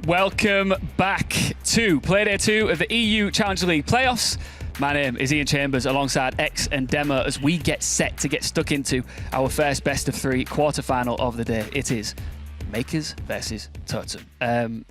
Welcome back to Playday 2 of the EU Challenger League playoffs. My name is Ian Chambers alongside X and Demo as we get set to get stuck into our first best of three quarterfinal of the day. It is Mkers versus Totem.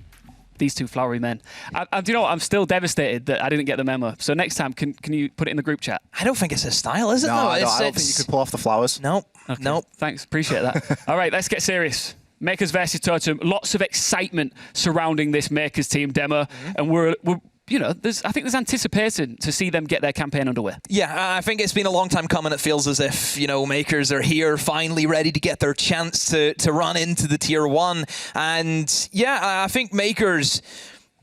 These two flowery men. Do you know what? I'm still devastated that I didn't get the memo. So next time, can you put it in the group chat? I don't think it's his style, is it? No, I don't think you could pull off the flowers. Nope. Okay. Nope. Thanks. Appreciate that. All right, let's get serious. Mkers versus Totem. Lots of excitement surrounding this Mkers team, Demo, and we're you know, I think there's anticipation to see them get their campaign underway. Yeah, I think it's been a long time coming. It feels as if, you know, Mkers are here, finally ready to get their chance to run into the Tier 1. And yeah, I think Mkers,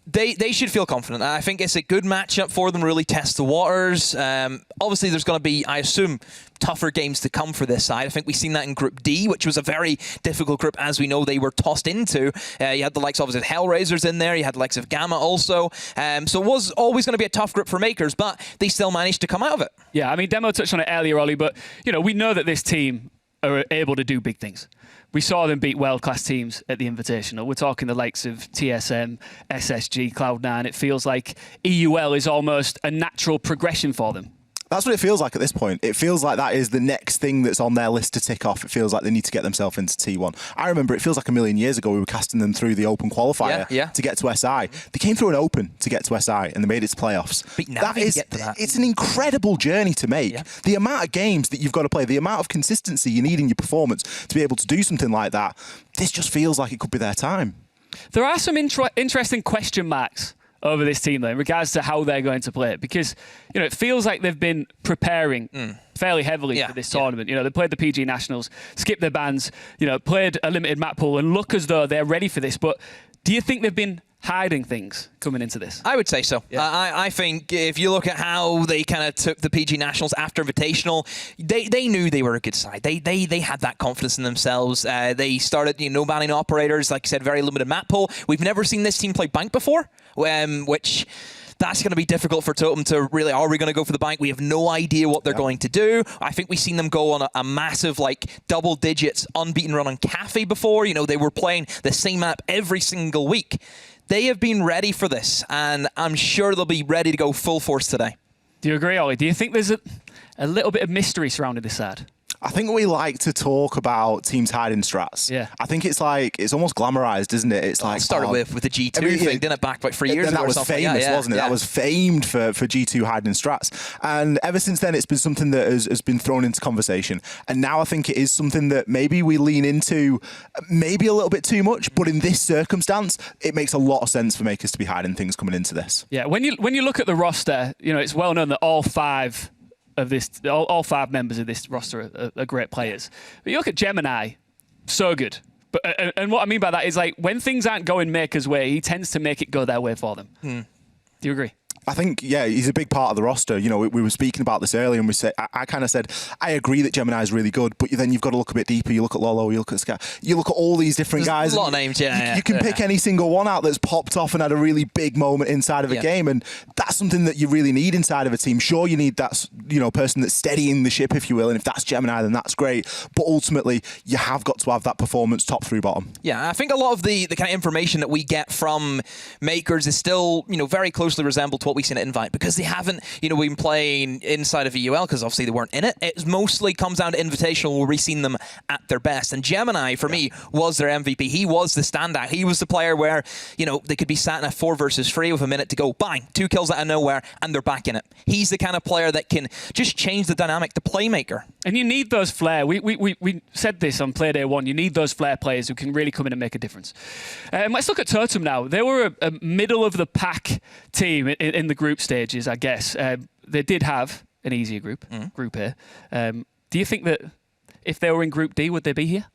they should feel confident. I think it's a good matchup for them, really test the waters. Obviously, there's going to be, I assume, tougher games to come for this side. I think we've seen that in Group D, which was a very difficult group, as we know they were tossed into. You had the likes of Hellraisers in there. You had the likes of Gamma also. So it was always going to be a tough group for Mkers, but they still managed to come out of it. Yeah, I mean, Demo touched on it earlier, Ollie, but, you know, we know that this team are able to do big things. We saw them beat world-class teams at the Invitational. We're talking the likes of TSM, SSG, Cloud9. It feels like EUL is almost a natural progression for them. That's what it feels like at this point. It feels like that is the next thing that's on their list to tick off. It feels like they need to get themselves into T1. I remember it feels like a million years ago we were casting them through the Open qualifier to get to SI. They came through an Open to get to SI and they made it to playoffs. It's an incredible journey to make. Yeah. The amount of games that you've got to play, the amount of consistency you need in your performance to be able to do something like that, this just feels like it could be their time. There are some interesting question marks over this team, though, in regards to how they're going to play it. Because, you know, it feels like they've been preparing fairly heavily for this tournament. You know, they played the PG Nationals, skipped their bans, you know, played a limited map pool and look as though they're ready for this. But do you think they've been hiding things coming into this? I would say so. Yeah. I think if you look at how they kind of took the PG Nationals after Invitational, they knew they were a good side. They had that confidence in themselves. They started, you know, no banning operators, like I said, very limited map pool. We've never seen this team play Bank before, which that's going to be difficult for Totem to really, are we going to go for the Bank? We have no idea what they're going to do. I think we've seen them go on a massive, like, double digits unbeaten run on Cafe before. You know, they were playing the same map every single week. They have been ready for this, and I'm sure they'll be ready to go full force today. Do you agree, Ollie? Do you think there's a little bit of mystery surrounding this side? I think we like to talk about teams hiding strats. Yeah. I think it's like, it's almost glamorized, isn't it? It's like, it started with the G2 thing, didn't it, back like 3 years ago? That was famous, wasn't it? Yeah. That was famed for G2 hiding strats. And ever since then, it's been something that has been thrown into conversation. And now I think it is something that maybe we lean into maybe a little bit too much, but in this circumstance, it makes a lot of sense for Mkers to be hiding things coming into this. Yeah, when you look at the roster, you know, it's well known that all five members of this roster are great players. But you look at Gemini, so good. But and what I mean by that is, like, when things aren't going Mkers' way, he tends to make it go their way for them. Do you agree? I think, yeah, he's a big part of the roster. You know, we were speaking about this earlier, and I kind of said, I agree that Gemini is really good, but then you've got to look a bit deeper. You look at Lolo, you look at Sky, you look at all these different guys. A lot of names, You can pick any single one out that's popped off and had a really big moment inside of a game, and that's something that you really need inside of a team. Sure, you need that, you know, person that's steadying the ship, if you will, and if that's Gemini, then that's great. But ultimately, you have got to have that performance top through bottom. Yeah, I think a lot of the kind of information that we get from Mkers is still, you know, very closely resembled to what we've seen at Invite, because they haven't, you know, been playing inside of EUL because obviously they weren't in it. It mostly comes down to Invitational where we've seen them at their best. And Gemini, for me, was their MVP. He was the standout. He was the player where, you know, they could be sat in a 4 versus 3 with a minute to go. Bang! 2 kills out of nowhere, and they're back in it. He's the kind of player that can just change the dynamic, the playmaker. And you need those flair. We said this on Playday 1. You need those flair players who can really come in and make a difference. Let's look at Totem now. They were a middle-of-the-pack team in the group stages, I guess. They did have an easier group, Group A. Do you think that if they were in Group D, would they be here?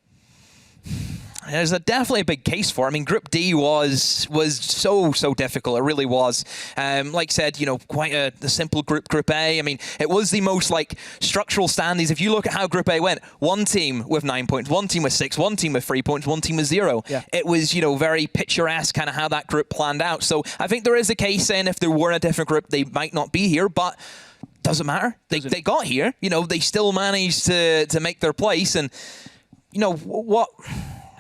There's definitely a big case for it. I mean, Group D was so difficult. It really was. Like I said, you know, quite a simple group, Group A. I mean, it was the most, like, structural standings. If you look at how Group A went, one team with 9 points, one team with 6, one team with 3 points, one team with 0. Yeah. It was, you know, very picturesque kind of how that group planned out. So I think there is a case saying if there were a different group, they might not be here, but doesn't matter. They got here. You know, they still managed to make their place. And, you know, what...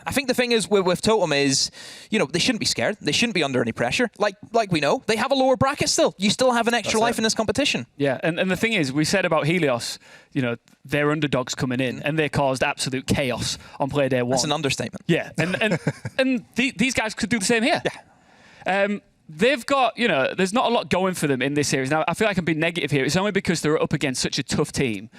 I think the thing is with Totem is, they shouldn't be scared. They shouldn't be under any pressure. Like we know, they have a lower bracket still. You still have an extra life in this competition. Yeah, and the thing is, we said about Helios, they're underdogs coming in, and they caused absolute chaos on play day 1. That's an understatement. Yeah, and these guys could do the same here. Yeah. They've got, there's not a lot going for them in this series. Now, I feel like I'm being negative here. It's only because they're up against such a tough team.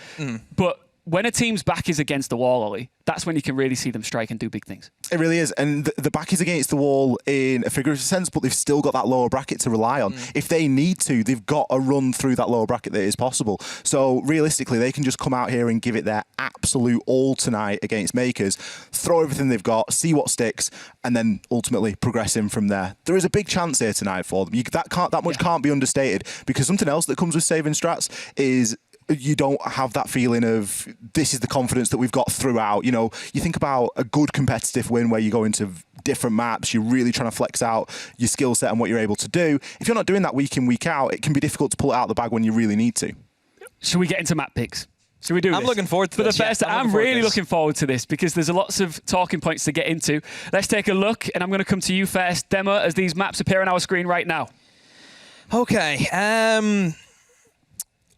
But when a team's back is against the wall, Ollie, that's when you can really see them strike and do big things. It really is. And the back is against the wall in a figurative sense, but they've still got that lower bracket to rely on. If they need to, they've got a run through that lower bracket that is possible. So realistically, they can just come out here and give it their absolute all tonight against Mkers, throw everything they've got, see what sticks, and then ultimately progress in from there. There is a big chance here tonight for them. That much can't be understated, because something else that comes with saving strats is you don't have that feeling of this is the confidence that we've got throughout. You think about a good competitive win where you go into different maps, you're really trying to flex out your skill set and what you're able to do. If you're not doing that week in, week out, it can be difficult to pull it out of the bag when you really need to. Should we get into map picks? Should we do this? I'm looking forward to this. I'm really looking forward to this because there's lots of talking points to get into. Let's take a look, and I'm going to come to you first, Dema, as these maps appear on our screen right now. Okay.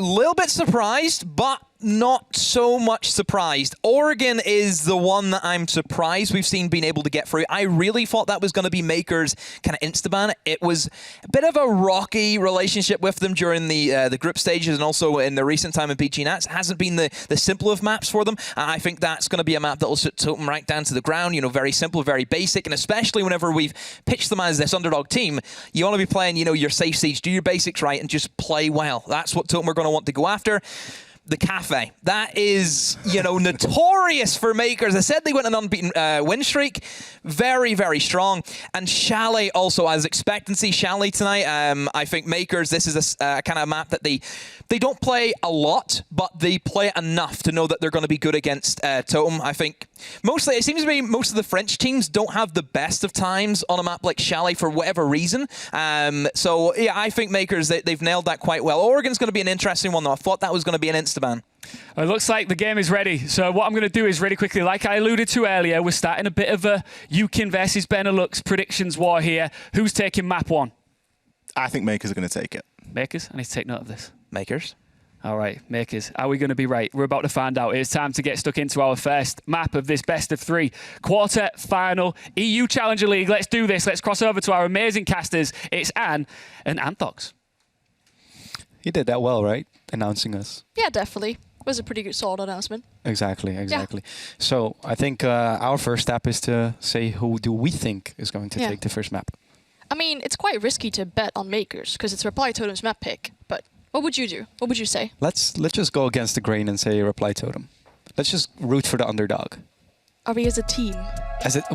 Little bit surprised, but not so much surprised. Oregon is the one that I'm surprised we've seen being able to get through. I really thought that was going to be Mkers' kind of instaban. It was a bit of a rocky relationship with them during the group stages and also in the recent time in PG Nats. It hasn't been the simple of maps for them. I think that's going to be a map that will sit Totem right down to the ground. Very simple, very basic, and especially whenever we've pitched them as this underdog team, you want to be playing, your safe siege, do your basics right, and just play well. That's what Totem are going to want to go after. The cafe. That is, notorious for Mkers. I said they went an unbeaten win streak. Very, very strong. And Chalet also has expectancy. Chalet tonight, I think Mkers, this is a kind of map that they don't play a lot, but they play enough to know that they're going to be good against Totem. I think mostly, it seems to be most of the French teams don't have the best of times on a map like Chalet for whatever reason. So, yeah, I think Mkers, they've nailed that quite well. Oregon's going to be an interesting one, though. I thought that was going to be an insta-ban. It looks like the game is ready. So what I'm going to do is really quickly, like I alluded to earlier, we're starting a bit of a UKIN versus Benelux predictions war here. Who's taking map 1? I think Mkers are going to take it. Mkers? I need to take note of this. Mkers. All right, Mkers. Are we going to be right? We're about to find out. It's time to get stuck into our first map of this best of 3 quarter-final EU Challenger League. Let's do this. Let's cross over to our amazing casters. It's Anne and Anthox. He did that well, right? Announcing us. Yeah, definitely. It was a pretty good solid announcement. Exactly. Yeah. So I think our first step is to say who do we think is going to take the first map. I mean, it's quite risky to bet on Mkers because it's Reply Totem's map pick. But what would you do? What would you say? Let's just go against the grain and say Reply Totem. Let's just root for the underdog. Are we as a team?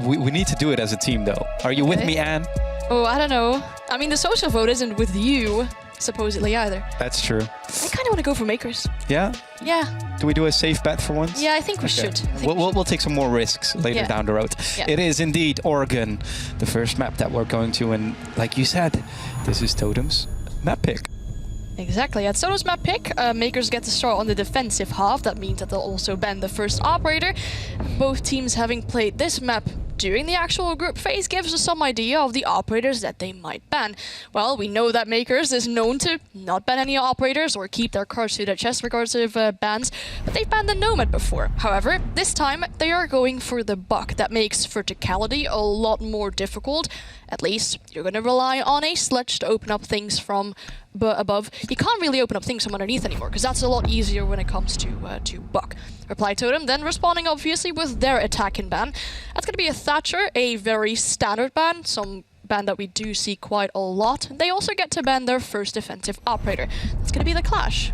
We need to do it as a team, though. Are you with me, Anne? Oh, I don't know. I mean, the social vote isn't with you, supposedly, either. That's true. I kind of want to go for Mkers. Yeah? Yeah. Do we do a safe bet for once? Yeah, I think we should. We'll take some more risks later down the road. Yeah. It is indeed Oregon, the first map that we're going to. And like you said, this is Totem's map pick. Exactly. At Totem's map pick, Mkers get to start on the defensive half. That means that they'll also ban the first operator. Both teams having played this map during the actual group phase gives us some idea of the operators that they might ban. Well, we know that Mkers is known to not ban any operators or keep their cards to their chest regardless of bans, but they've banned the Nomad before. However, this time they are going for the Buck. That makes verticality a lot more difficult. At least you're going to rely on a Sledge to open up things from above. You can't really open up things from underneath anymore because that's a lot easier when it comes to Buck. Reply Totem then responding obviously with their attack and ban. That's going to be a Thatcher, a very standard ban, some ban that we do see quite a lot. They also get to ban their first defensive operator. That's going to be the Clash.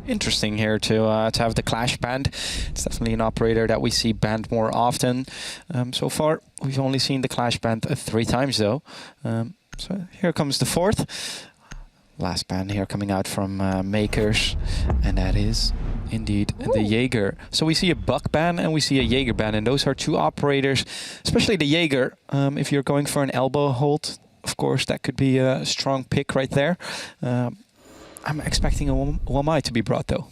Interesting here to have the Clash banned. It's definitely an operator that we see banned more often. So far, we've only seen the Clash banned 3 times though. So here comes the 4th. Last ban here coming out from Mkers, and that is indeed the Jaeger. So we see a Buck ban and we see a Jaeger ban, and those are 2 operators, especially the Jaeger. If you're going for an elbow hold, of course, that could be a strong pick right there. I'm expecting a Wamai to be brought though.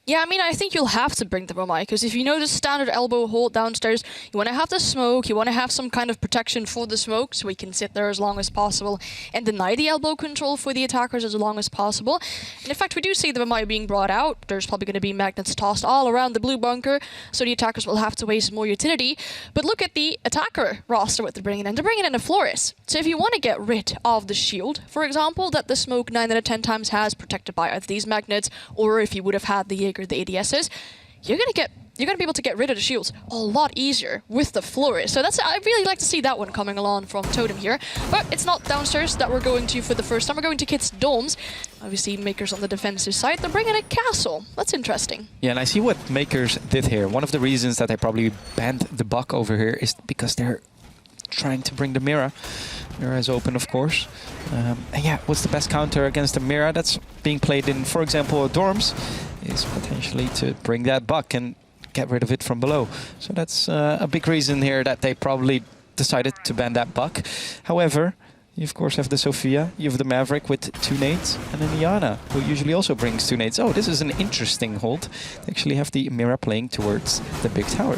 Yeah, I mean, I think you'll have to bring the Romai, because if you know the standard elbow hold downstairs, you want to have the smoke, you want to have some kind of protection for the smoke, so we can sit there as long as possible and deny the elbow control for the attackers as long as possible. And in fact, we do see the Romai being brought out. There's probably going to be magnets tossed all around the blue bunker, so the attackers will have to waste more utility. But look at the attacker roster, what they're bringing in. They're bringing in a Flores. So if you want to get rid of the shield, for example, that the smoke 9 out of 10 times has protected by either these magnets, or if you would have had the Jaeger, the ADSs, you're gonna be able to get rid of the shields a lot easier with the Flores. So I really like to see that one coming along from Totem here. But it's not downstairs that we're going to for the first time. We're going to Kit's domes. Obviously, Mkers on the defensive side. They're bringing a castle. That's interesting. Yeah, and I see what Mkers did here. One of the reasons that they probably banned the Buck over here is because they're trying to bring the Mira. Mira is open, of course. And yeah, what's the best counter against the Mira that's being played in, for example, dorms, is potentially to bring that Buck and get rid of it from below. So that's a big reason here that they probably decided to ban that Buck. However, you of course have the Sophia, you have the Maverick with 2 nades, and then Iana, who usually also brings 2 nades. Oh, this is an interesting hold. They actually have the Mira playing towards the big tower.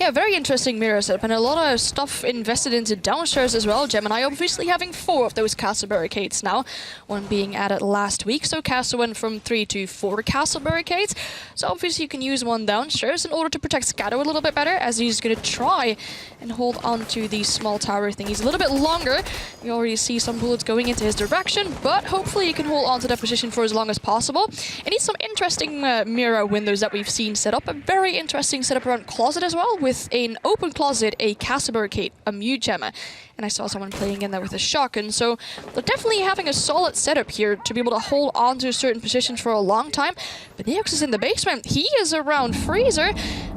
Yeah, very interesting mirror setup, and a lot of stuff invested into downstairs as well. Gemini obviously having 4 of those castle barricades now, one being added last week, so castle went from 3 to 4 castle barricades. So obviously you can use one downstairs in order to protect Scatto a little bit better, as he's going to try and hold on to the small tower thing. He's a little bit longer. You already see some bullets going into his direction, but hopefully he can hold on to that position for as long as possible. And he's some interesting mirror windows that we've seen set up. A very interesting setup around closet as well, with an open closet, a castle barricade, a mute gemma, and I saw someone playing in there with a shotgun. So they're definitely having a solid setup here to be able to hold on to certain positions for a long time. But Neox is in the basement. He is around Freezer,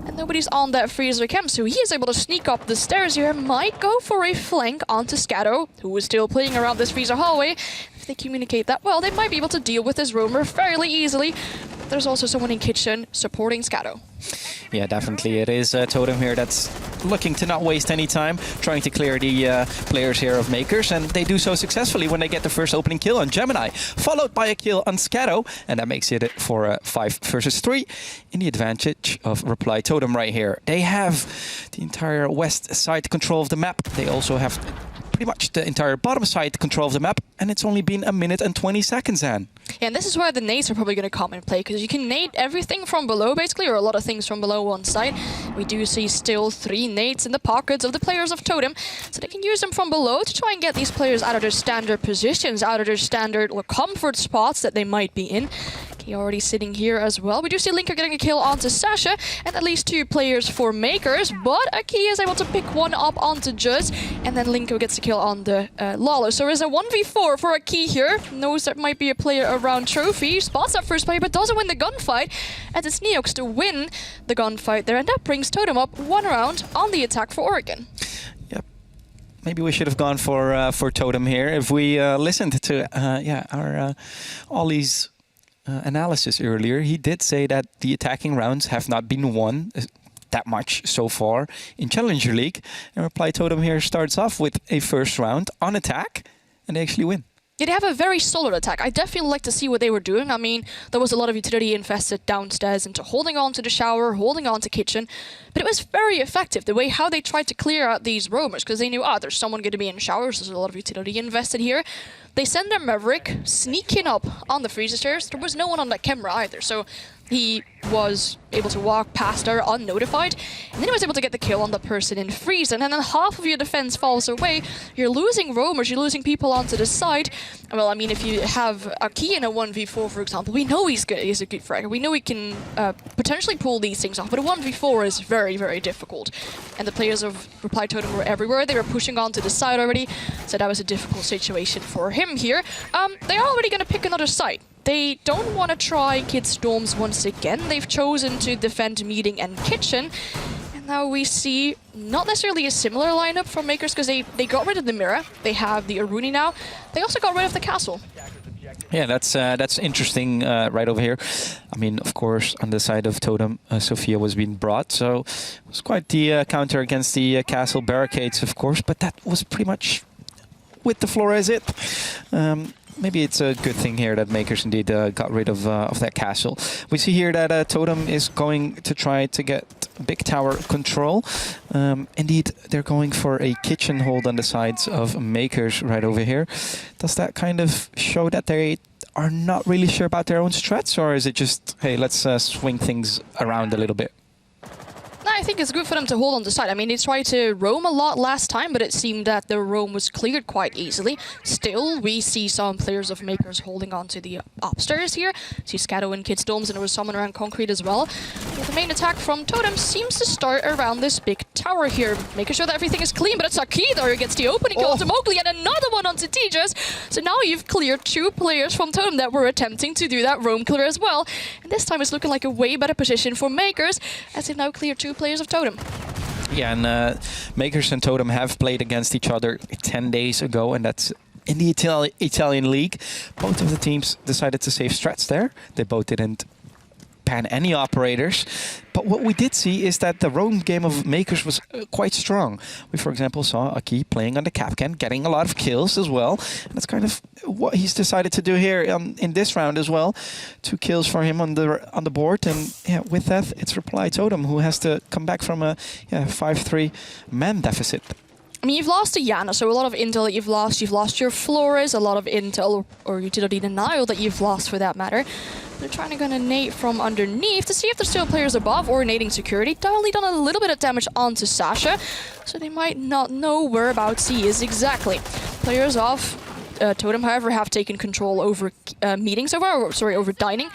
and nobody's on that Freezer camp, so he is able to sneak up the stairs here. Might go for a flank onto Scatto, who is still playing around this Freezer hallway. If they communicate that well, they might be able to deal with this roamer fairly easily. There's also someone in kitchen supporting Scatto. Yeah, definitely. It is Totem here that's looking to not waste any time, trying to clear the players here of Mkers, and they do so successfully when they get the first opening kill on Gemini, followed by a kill on Scatto, and that makes it for a 5 versus 3 in the advantage of Reply Totem right here. They have the entire west side control of the map. They also have pretty much the entire bottom side control of the map, and it's only been 1 minute and 20 seconds, Anne. Yeah, and this is where the nades are probably going to come in play, because you can nade everything from below, basically, or a lot of things from below one side. We do see still 3 nades in the pockets of the players of Totem, so they can use them from below to try and get these players out of their standard positions, out of their standard or comfort spots that they might be in. He already sitting here as well. We do see Linker getting a kill onto Sasha, and at least 2 players for Mkers, but Aki is able to pick one up onto Juz, and then Linker gets a kill on the Lalo. So there's a 1v4 for Aki here. Knows there might be a player around Trophy, spots that first player, but doesn't win the gunfight, and it's Neox to win the gunfight there, and that brings Totem up 1 round on the attack for Oregon. Yep. Maybe we should have gone for Totem here. If we listened to our Ollie's analysis earlier, he did say that the attacking rounds have not been won that much so far in Challenger League. And Reply Totem here starts off with a first round on attack, and they actually win. Yeah, they have a very solid attack. I definitely like to see what they were doing. I mean, there was a lot of utility invested downstairs into holding on to the shower, holding on to kitchen, but it was very effective, the way how they tried to clear out these roamers, because they knew, there's someone going to be in showers, there's a lot of utility invested here. They send their Maverick sneaking up on the freezer stairs. There was no one on that camera either, so he was able to walk past her unnotified, and then he was able to get the kill on the person in freeze, and then half of your defense falls away. You're losing roamers, you're losing people onto the side. Well, I mean, if you have Aki in a 1v4, for example, we know he's good, he's a good fragger. We know he can potentially pull these things off, but a 1v4 is very, very difficult. And the players of Reply Totem were everywhere. They were pushing onto the side already, so that was a difficult situation for him here. They're already going to pick another site. They don't want to try Kids' dorms once again. They've chosen to defend meeting and kitchen. And now we see not necessarily a similar lineup from Mkers, because they got rid of the Mira. They have the Aruni now. They also got rid of the castle. Yeah, that's interesting right over here. I mean, of course, on the side of Totem, Sophia was being brought, so it was quite the counter against the castle barricades, of course, but that was pretty much with the Flores it. maybe it's a good thing here that Mkers indeed got rid of that castle. We see here that Totem is going to try to get big tower control. Indeed, they're going for a kitchen hold on the sides of Mkers right over here. Does that kind of show that they are not really sure about their own strats, or is it just, hey, let's swing things around a little bit? No, I think it's good for them to hold on the side. I mean, they tried to roam a lot last time, but it seemed that the roam was cleared quite easily. Still, we see some players of Mkers holding on to the upstairs here. See Scatto and Kid's Domes, and there was someone around Concrete as well. But the main attack from Totem seems to start around this big tower here, making sure that everything is clean, but it's Aki there who gets the opening kill onto Mowgli, and another one onto Tejas. So now you've cleared 2 players from Totem that were attempting to do that roam clear as well. And this time it's looking like a way better position for Mkers, as they've now cleared 2 players of Totem. Yeah, and Mkers and Totem have played against each other 10 days ago, and that's in the Italian league. Both of the teams decided to save strats there. They both didn't pan any operators. But what we did see is that the roam game of Mkers was quite strong. We, for example, saw Aki playing on the Capcan, getting a lot of kills as well. And that's kind of what he's decided to do here in this round as well. 2 kills for him on the board. And yeah, with that, it's Reply Totem who has to come back from a 5-3 man deficit. I mean, you've lost a Yana, so a lot of intel that you've lost. You've lost your Flores, a lot of intel or utility denial that you've lost for that matter. They're trying to gonna nade from underneath to see if there's still players above or nading security. They've only done a little bit of damage onto Sasha, so they might not know whereabouts he is exactly. Players of Totem, however, have taken control over meeting so far, over dining.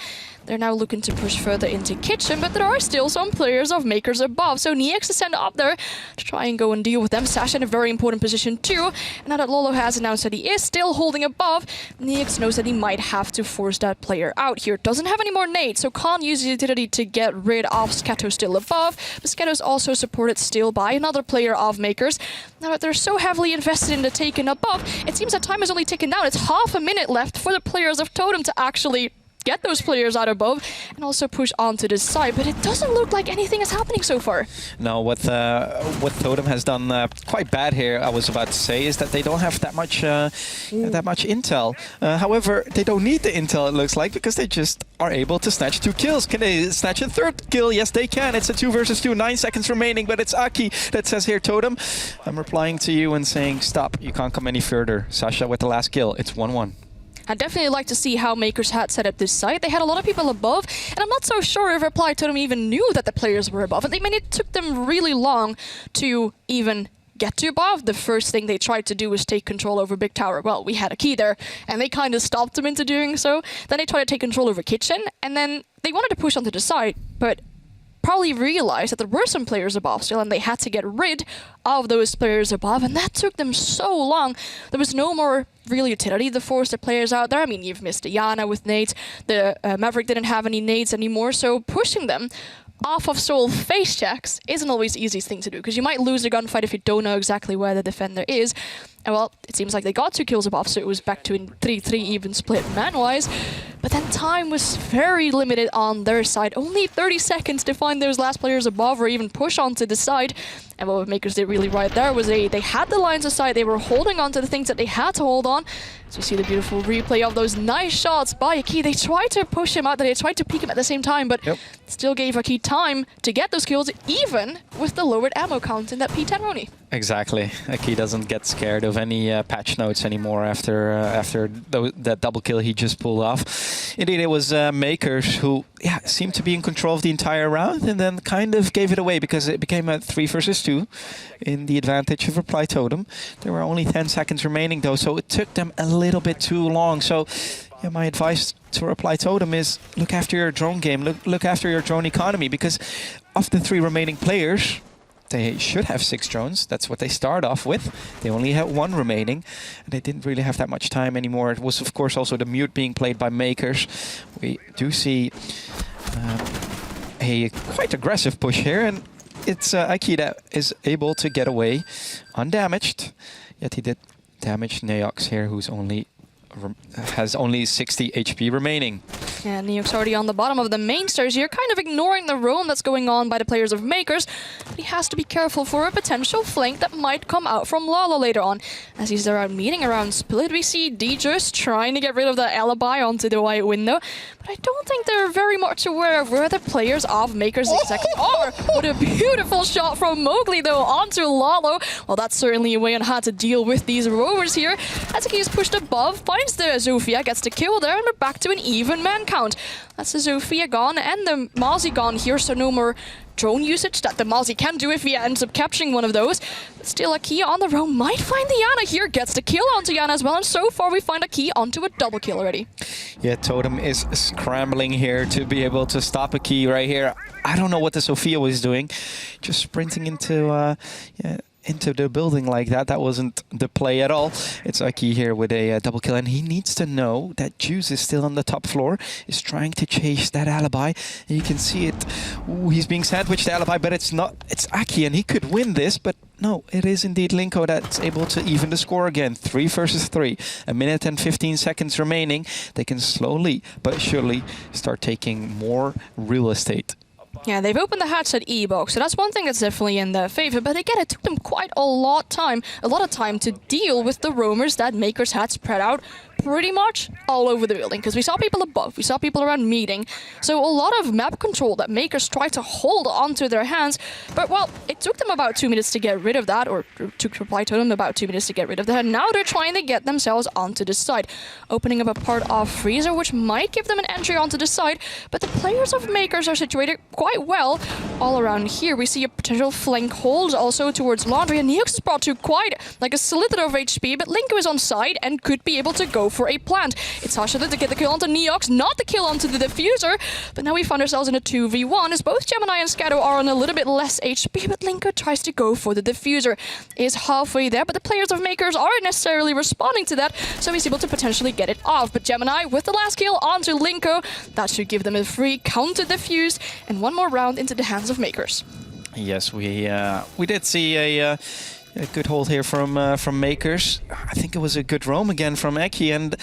They're now looking to push further into kitchen, but there are still some players of Mkers above, so Neox is sent up there to try and go and deal with them. Sasha in a very important position too, and now that Lolo has announced that he is still holding above, Neox knows that he might have to force that player out here. Doesn't have any more nades, so can't use the utility to get rid of Scatto still above, but Scatto is also supported still by another player of Mkers. Now that they're so heavily invested in the taken above, it seems that time is only ticking down. It's half a minute left for the players of Totem to actually get those players out above and also push onto this side, but it doesn't look like anything is happening so far. No, what Totem has done quite bad here, I was about to say, is that they don't have that much intel. However, they don't need the intel, it looks like, because they just are able to snatch 2 kills. Can they snatch a 3rd kill? Yes, they can. It's a 2 versus 2, 9 seconds remaining, but it's Aki that says here, Totem, I'm replying to you and saying, stop, you can't come any further. Sasha with the last kill. It's 1-1. I'd definitely like to see how Mkers had set up this site. They had a lot of people above, and I'm not so sure if Reply Totem even knew that the players were above. I mean, it took them really long to even get to above. The first thing they tried to do was take control over Big Tower. Well, we had a key there, and they kind of stopped them into doing so. Then they tried to take control over Kitchen, and then they wanted to push onto the side, but probably realized that there were some players above still, and they had to get rid of those players above, and that took them so long. There was no more real utility to force the players out there. I mean, you've missed Yana with nades. The Maverick didn't have any nades anymore, so pushing them off of Soul face checks isn't always the easiest thing to do, because you might lose a gunfight if you don't know exactly where the defender is. And well, it seems like they got 2 kills above, so it was back to a 3-3 even split man-wise. But then time was very limited on their side. Only 30 seconds to find those last players above or even push onto the side. And what Mkers did really right there was they had the lines aside, they were holding on to the things that they had to hold on. So you see the beautiful replay of those nice shots by Aki. They tried to push him out, they tried to peek him at the same time, but still gave Aki time to get those kills, even with the lowered ammo count in that P10 Roni. Exactly. Aki doesn't get scared of any patch notes anymore after that double kill he just pulled off. Indeed, it was Mkers who seemed to be in control of the entire round and then kind of gave it away because it became a 3 versus 2 in the advantage of Reply Totem. There were only 10 seconds remaining though, so it took them a little bit too long. So my advice to Reply Totem is look after your drone game, look after your drone economy, because of the 3 remaining players, they should have 6 drones. That's what they start off with. They only had 1 remaining, and they didn't really have that much time anymore. It was, of course, also the mute being played by Mkers. We do see a quite aggressive push here, and it's Aki that is able to get away undamaged. Yet he did damage Neox here, who's only has only 60 HP remaining. And Neok's already on the bottom of the main stairs here, kind of ignoring the roam that's going on by the players of Mkers. But he has to be careful for a potential flank that might come out from Lala later on. As he's around meeting around Split, we see DJs trying to get rid of the alibi onto the white window. But I don't think they're very much aware of where the players of Mkers exactly are. What a beautiful shot from Mowgli though onto Lalo. Well, that's certainly a way on how to deal with these rovers here. As he is pushed above, finds the Zofia, gets the kill there, and we're back to an even man count. That's the Zofia gone and the Mozzie gone here, so no more drone usage that the Mozzie can do if he ends up capturing one of those. But still, a key on the roam might find the Yana here, gets the kill onto Yana as well, and so far we find a key onto a double kill already. Yeah, Totem is scrambling here to be able to stop a key right here. I don't know what the Zofia was doing, just sprinting into the building like that. That wasn't the play at all. It's Aki here with a double kill, and he needs to know that Juice is still on the top floor, is trying to chase that alibi. And you can see it. Ooh, he's being sandwiched the alibi, but it's not. It's Aki, and he could win this, but no, it is indeed Linko that's able to even the score again. 3 versus 3. A minute and 15 seconds remaining. They can slowly but surely start taking more real estate. Yeah, they've opened the hatch at E-Box, so that's one thing that's definitely in their favor. But again, it took them quite a lot of time to deal with the roamers that Mkers had spread out pretty much all over the building, because we saw people above, we saw people around meeting. So a lot of map control that Mkers tried to hold onto their hands. But well, it took them about 2 minutes to get rid of that, or took Reply Totem about 2 minutes to get rid of that. And now they're trying to get themselves onto the side, opening up a part of Freezer, which might give them an entry onto the side. But the players of Mkers are situated quite well all around here. We see a potential flank hold also towards Laundry, and Neox is brought to quite like a slither of HP, but Linko is on side and could be able to go for a plant. It's Sasha to get the kill onto Neox, not the kill onto the diffuser, but now we find ourselves in a 2v1 as both Gemini and Scato are on a little bit less HP, but Linko tries to go for the diffuser. Is halfway there, but the players of Mkers aren't necessarily responding to that, so he's able to potentially get it off. But Gemini with the last kill onto Linko, that should give them a free counter diffuse and one more round into the hands of Mkers. Yes, we did see a good hold here from Mkers. I think it was a good roam again from Eki, and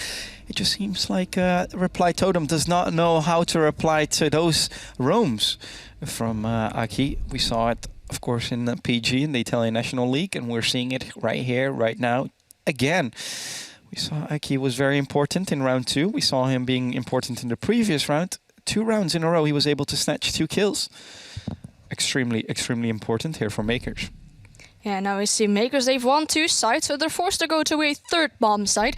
it just seems like Reply Totem does not know how to reply to those roams from Aki. We saw it, of course, in the PG, in the Italian National League, and we're seeing it right here, right now, again. We saw Aki was very important in round 2. We saw him being important in the previous round. 2 rounds in a row, he was able to snatch 2 kills. Extremely, extremely important here for Mkers. Yeah, now we see Mkers, they've won 2 sites, so they're forced to go to a 3rd bomb site.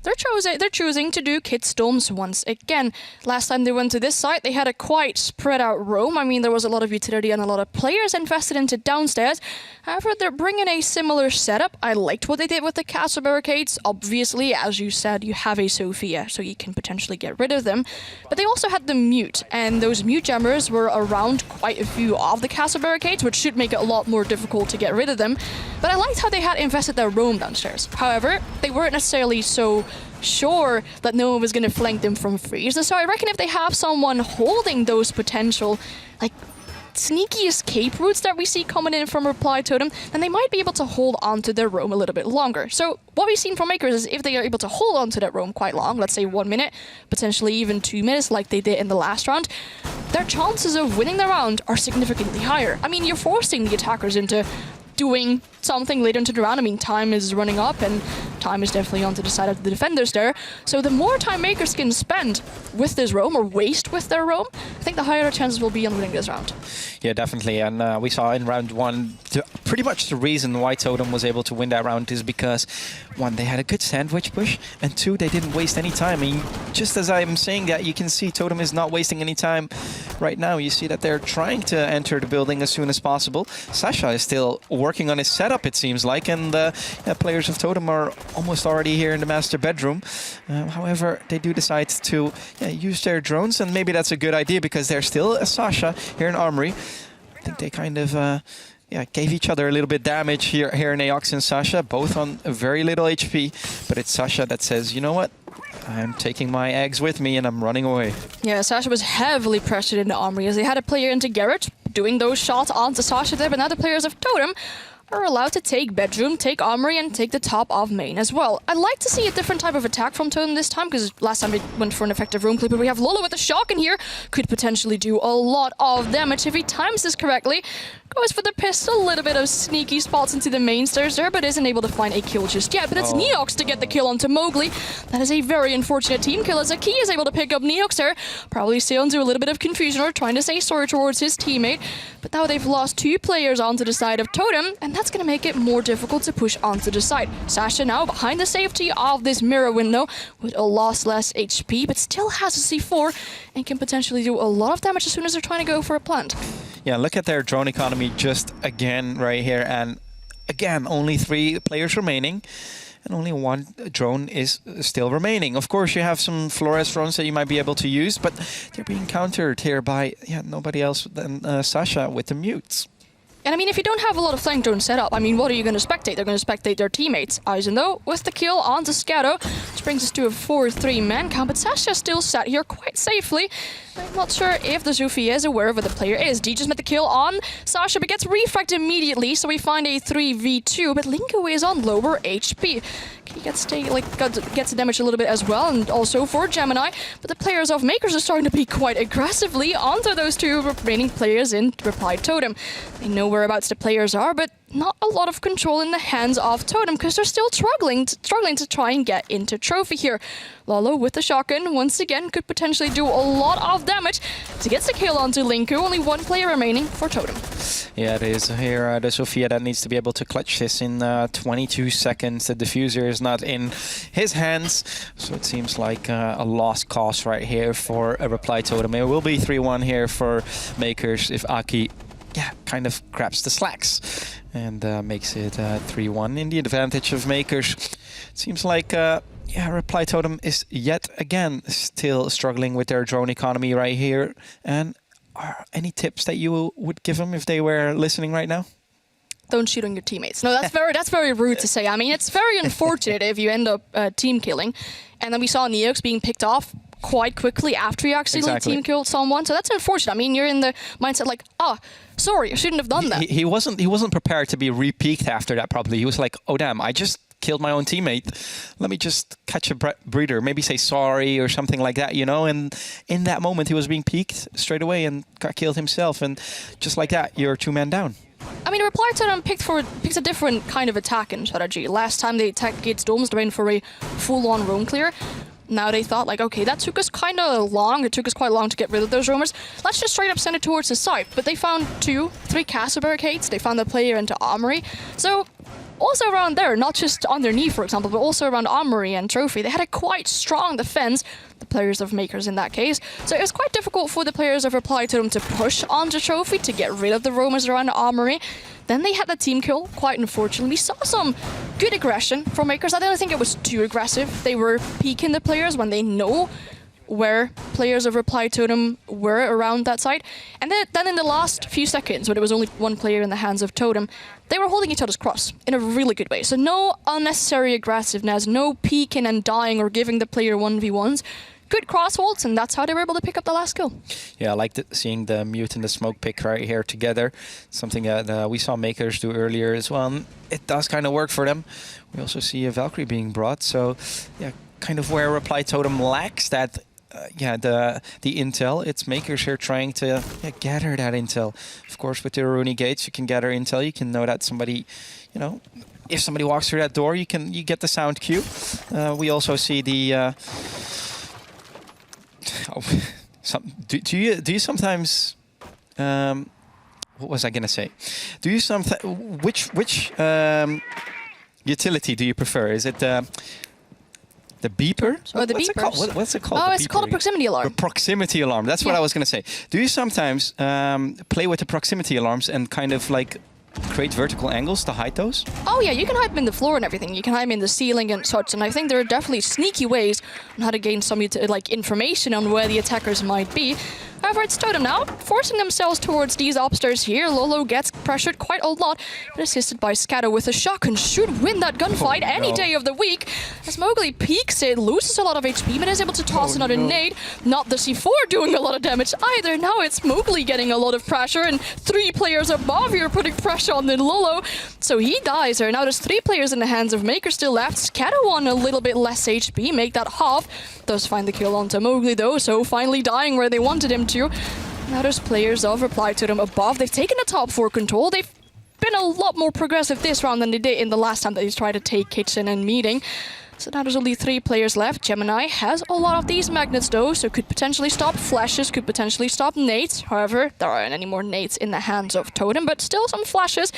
They're choosing to do Kid Storms once again. Last time they went to this site, they had a quite spread out roam. I mean, there was a lot of utility and a lot of players invested into downstairs. However, they're bringing a similar setup. I liked what they did with the castle barricades. Obviously, as you said, you have a Sophia, so you can potentially get rid of them. But they also had the mute, and those mute jammers were around quite a few of the castle barricades, which should make it a lot more difficult to get rid of them. But I liked how they had invested their roam downstairs. However, they weren't necessarily so sure that no one was going to flank them from freeze. So I reckon if they have someone holding those potential, like, sneaky escape routes that we see coming in from Reply Totem, then they might be able to hold on to their roam a little bit longer. So what we've seen from Mkers is if they are able to hold on to that roam quite long, let's say 1 minute, potentially even 2 minutes like they did in the last round, their chances of winning the round are significantly higher. I mean, you're forcing the attackers into doing something later into the round. I mean, time is running up, and time is definitely onto the side of the defenders there. So the more time Mkers can spend with this roam, or waste with their roam, I think the higher the chances will be on winning this round. Yeah, definitely. And we saw in round 1, pretty much the reason why Totem was able to win that round is because, 1, they had a good sandwich push, and 2, they didn't waste any time. I mean, just as I'm saying that, you can see Totem is not wasting any time right now. You see that they're trying to enter the building as soon as possible. Sasha is still working on his setup, it seems like, and players of Totem are almost already here in the master bedroom. However, they do decide to use their drones, and maybe that's a good idea because there's still a Sasha here in Armory. I think they kind of gave each other a little bit damage here in Aox and Sasha, both on very little HP, but it's Sasha that says, you know what? I'm taking my eggs with me and I'm running away. Yeah, Sasha was heavily pressured in the Armory as they had a player into Garrett doing those shots onto Sasha there, but now the players of Totem are allowed to take bedroom, take armory, and take the top of main as well. I'd like to see a different type of attack from Totem this time, because last time we went for an effective roam clip, but we have Lolo with a shotgun here. Could potentially do a lot of damage if he times this correctly. Goes for the pistol, a little bit of sneaky spots into the main stairs there, but isn't able to find a kill just yet. But it's Neox to get the kill onto Mowgli. That is a very unfortunate team kill, as Aki is able to pick up Neox there. Probably still into a little bit of confusion or trying to say sorry towards his teammate. But now they've lost 2 players onto the side of Totem, and that's going to make it more difficult to push onto the side. Sasha now behind the safety of this mirror window with a lost less HP, but still has a C4 and can potentially do a lot of damage as soon as they're trying to go for a plant. Yeah, look at their drone economy just again right here. And again, only 3 players remaining. And only 1 drone is still remaining. Of course, you have some Flores drones that you might be able to use, but they're being countered here by nobody else than Sasha with the mutes. And I mean, if you don't have a lot of flank drones set up, I mean, what are you going to spectate? They're going to spectate their teammates. Aizen, though, with the kill on Zascato, which brings us to a 4-3 man count, but Sasha still sat here quite safely. I'm not sure if the Zufi is aware of where the player is. D just met the kill on Sasha, but gets refragged immediately, so we find a 3v2, but Linko is on lower HP. He gets damaged a little bit as well, and also for Gemini, but the players of Mkers are starting to be quite aggressively onto those 2 remaining players in Reply Totem. They know whereabouts the players are, but not a lot of control in the hands of Totem, because they're still struggling to try and get into trophy here. Lolo with the shotgun once again could potentially do a lot of damage to get the kill onto Linko. Only 1 player remaining for Totem. Yeah, it is here the Sophia that needs to be able to clutch this in 22 seconds. The diffuser is not in his hands, so it seems like a lost cause right here for a Reply Totem. It will be 3-1 here for Mkers if Aki kind of grabs the slacks and makes it 3-1 in the advantage of Mkers. It seems like Reply Totem is yet again still struggling with their drone economy right here. And are any tips that you would give them if they were listening right now? Don't shoot on your teammates. No, that's very rude to say. I mean, it's very unfortunate if you end up team killing. And then we saw Neox being picked off quite quickly after you actually team killed someone. So that's unfortunate. I mean, you're in the mindset like, sorry, I shouldn't have done that. He wasn't prepared to be re-peaked after that probably. He was like, oh damn, I just killed my own teammate. Let me just catch a breather, maybe say sorry or something like that, you know? And in that moment, he was being peaked straight away and got killed himself. And just like that, you're 2 men down. I mean, Reply Totem picked a different kind of attack and strategy. Last time they attacked Gates Domes, they went for a full-on roam clear. Now they thought, like, okay, that took us kind of long. It took us quite long to get rid of those roamers. Let's just straight up send it towards the site. But they found 3 castle barricades. They found the player into Armory. So also around there, not just underneath, for example, but also around Armory and Trophy, they had a quite strong defense, the players of Mkers in that case. So it was quite difficult for the players of Reply Totem to push onto Trophy to get rid of the roamers around Armory. Then they had the team kill, quite unfortunately. We saw some good aggression from Mkers. I don't think it was too aggressive. They were peeking the players when they know where players of Reply Totem were around that site. And then in the last few seconds, when there was only 1 player in the hands of Totem, they were holding each other's cross in a really good way. So no unnecessary aggressiveness, no peeking and dying or giving the player 1v1s. Good cross holds, and that's how they were able to pick up the last kill. Yeah, I like seeing the mute and the smoke pick right here together. Something that we saw Mkers do earlier as well. And it does kind of work for them. We also see a Valkyrie being brought. So, yeah, kind of where Reply Totem lacks that, the intel. It's Mkers here trying to gather that intel. Of course, with the Aruni gates, you can gather intel. You can know that somebody, if somebody walks through that door, you get the sound cue. We also see the. Do you sometimes what was I gonna say? Do you sometimes which utility do you prefer? Is it the beeper? Oh, the beepers. What's it called? Oh, it's called a proximity alarm. The proximity alarm. That's what I was gonna say. Do you sometimes play with the proximity alarms and kind of like create vertical angles to hide those? Oh yeah, you can hide them in the floor and everything. You can hide them in the ceiling and such. And I think there are definitely sneaky ways on how to gain some information on where the attackers might be. However, it's Totem now, forcing themselves towards these upstairs here. Lolo gets pressured quite a lot, but assisted by Scatter with a shotgun. Should win that gunfight any day of the week. As Mowgli peeks it, loses a lot of HP, but is able to toss another nade. Not the C4 doing a lot of damage either. Now it's Mowgli getting a lot of pressure, and 3 players above here putting pressure on the Lolo. So he dies there. Now there's 3 players in the hands of Mkers still left. Scatter on a little bit less HP, make that half. Does find the kill onto Mowgli though, so finally dying where they wanted him to. Now there's players of Reply Totem above. They've taken the top 4 control. They've been a lot more progressive this round than they did in the last time that he's tried to take Kitchen and Meeting. So now there's only 3 players left. Gemini has a lot of these magnets though, so could potentially stop flashes, could potentially stop nades. However, there aren't any more nades in the hands of Totem, but still some flashes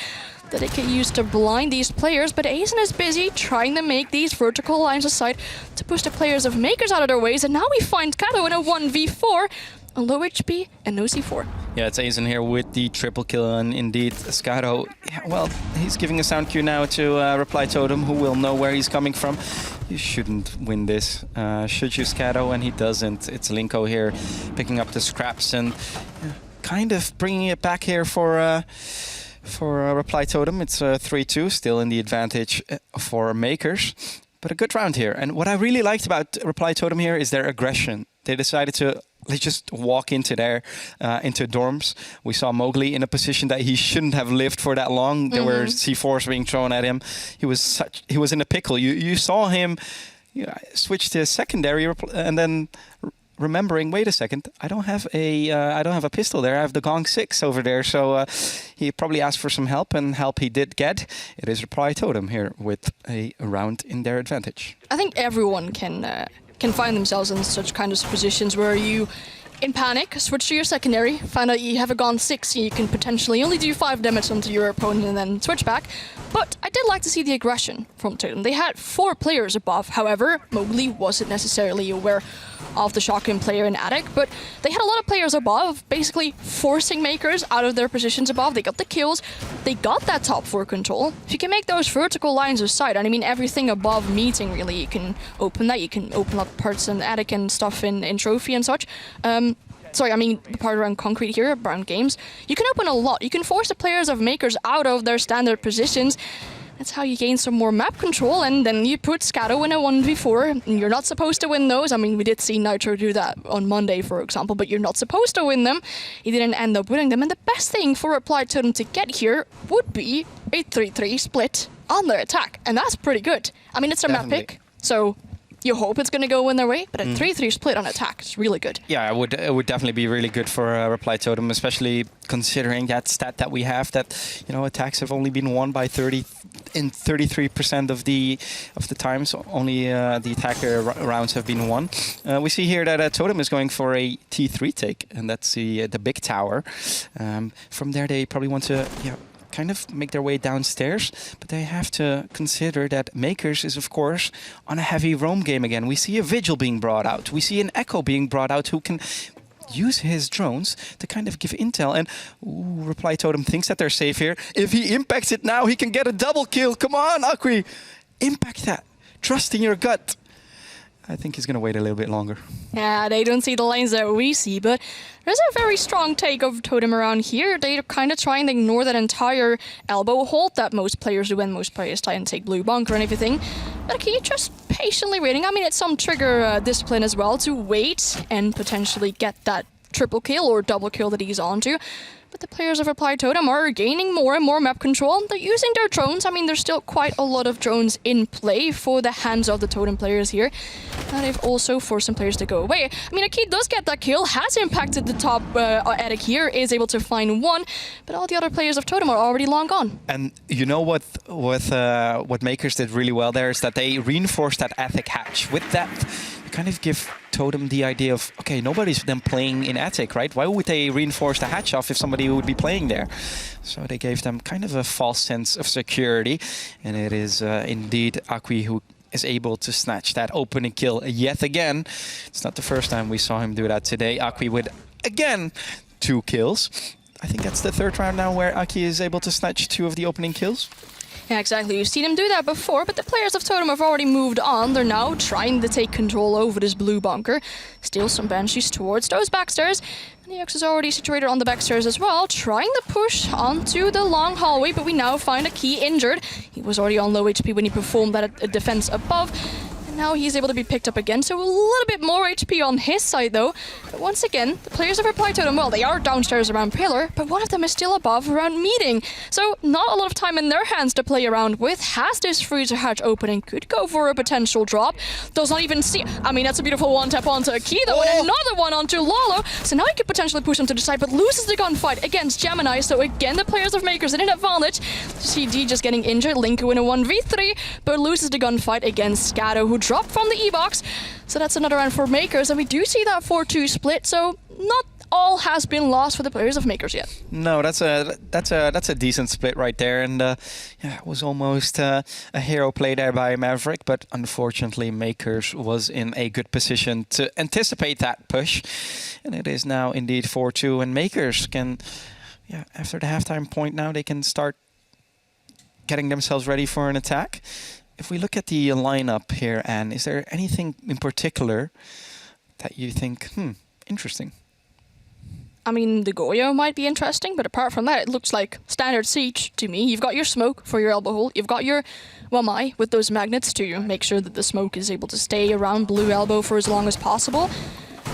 that they can use to blind these players. But Aizen is busy trying to make these vertical lines aside to push the players of Mkers out of their ways. And now we find Kato in a 1v4. A low HP and no C4. Yeah, it's Aizen here with the triple kill, and indeed, Scato, yeah, well, he's giving a sound cue now to Reply Totem, who will know where he's coming from. You shouldn't win this, should you, Scato? And he doesn't. It's Linko here, picking up the scraps and kind of bringing it back here for Reply Totem. It's 3-2, still in the advantage for Mkers. But a good round here. And what I really liked about Reply Totem here is their aggression. They decided to just walk into dorms. We saw Mowgli in a position that he shouldn't have lived for that long. There were C4s being thrown at him. He was in a pickle. You saw him switch to secondary and then remembering, wait a second, I don't have a pistol there. I have the Gong 6 over there. So he probably asked for some help, and help he did get. It is Reply Totem here with a round in their advantage. I think everyone can find themselves in such kind of positions where you, in panic, switch to your secondary, find out you have a Gone 6, you can potentially only do 5 damage onto your opponent and then switch back. But I did like to see the aggression from Totem. They had 4 players above, however, Mowgli wasn't necessarily aware of the shotgun player in Attic, but they had a lot of players above, basically forcing Mkers out of their positions above. They got the kills, they got that top 4 control. If you can make those vertical lines aside, and I mean everything above Meeting really, you can open that, you can open up parts in Attic and stuff in Trophy and such. Sorry, I mean the part around Concrete here, around games. You can open a lot. You can force the players of Mkers out of their standard positions. That's how you gain some more map control, and then you put Scato in a 1v4. And you're not supposed to win those. I mean, we did see Nitro do that on Monday, for example, but you're not supposed to win them. He didn't end up winning them, and the best thing for Reply Totem to get here would be a 3-3 split on their attack, and that's pretty good. I mean, it's a map pick, so you hope it's going to go in their way, but a 3-3 split on attack is really good. Yeah, it would definitely be really good for Reply Totem, especially considering that stat that we have, that attacks have only been won by 33% of the times. Only the attacker rounds have been won. We see here that Totem is going for a T3 take, and that's the big tower. From there, they probably want to kind of make their way downstairs, but they have to consider that Mkers is, of course, on a heavy roam game again. We see a Vigil being brought out. We see an Echo being brought out who can use his drones to kind of give intel. And Reply Totem thinks that they're safe here. If he impacts it now, he can get a double kill. Come on, Akwi. Impact that. Trust in your gut. I think he's going to wait a little bit longer. Yeah, they don't see the lines that we see, but there's a very strong take of Totem around here. They're kind of trying to ignore that entire elbow hold that most players do when most players try and take blue bunker and everything. But can you just patiently waiting? I mean, it's some trigger discipline as well to wait and potentially get that triple kill or double kill that he's onto. But the players of Reply Totem are gaining more and more map control. They're using their drones. I mean, there's still quite a lot of drones in play for the hands of the Totem players here. And they've also forced some players to go away. I mean, Akid does get that kill, has impacted the top Attic here, is able to find one, but all the other players of Totem are already long gone. And you know what Mkers did really well there is that they reinforced that Attic hatch. With that, you kind of give Totem the idea of, okay, nobody's then playing in Attic, right? Why would they reinforce the hatch off if somebody would be playing there? So they gave them kind of a false sense of security. And it is indeed Akwi who is able to snatch that opening kill yet again. It's not the first time we saw him do that today. Akwi with, again, 2 kills. I think that's the 3rd round now where Aki is able to snatch 2 of the opening kills. Yeah, exactly. We've seen him do that before, but the players of Totem have already moved on. They're now trying to take control over this blue bunker. Steal some banshees towards those backstairs. And Neox is already situated on the backstairs as well, trying to push onto the long hallway, but we now find a key injured. He was already on low HP when he performed that defense above. Now he's able to be picked up again, so a little bit more HP on his side though. But once again, the players of Reply Totem, well, they are downstairs around Pillar, but one of them is still above around Meeting. So not a lot of time in their hands to play around with. Has this freezer hatch opening, could go for a potential drop. Does not even see, I mean, that's a beautiful one tap onto Aki though, and another one onto Lalo. So now he could potentially push him to the side, but loses the gunfight against Gemini. So again, the players of Mkers in an advantage. CD just getting injured, Linko in a 1v3, but loses the gunfight against Scatto, who dropped from the E-box. So that's another round for Mkers, and we do see that 4-2 split, so not all has been lost for the players of Mkers yet. No, that's a decent split right there, and yeah, it was almost a hero play there by Maverick, but unfortunately Mkers was in a good position to anticipate that push, and it is now indeed 4-2, and Mkers can, yeah, after the halftime point now, they can start getting themselves ready for an attack. If we look at the lineup here, Anne, is there anything in particular that you think, interesting? I mean, the Goyo might be interesting, but apart from that, it looks like standard Siege to me. You've got your smoke for your elbow hole. You've got your Wamai with those magnets to make sure that the smoke is able to stay around blue elbow for as long as possible.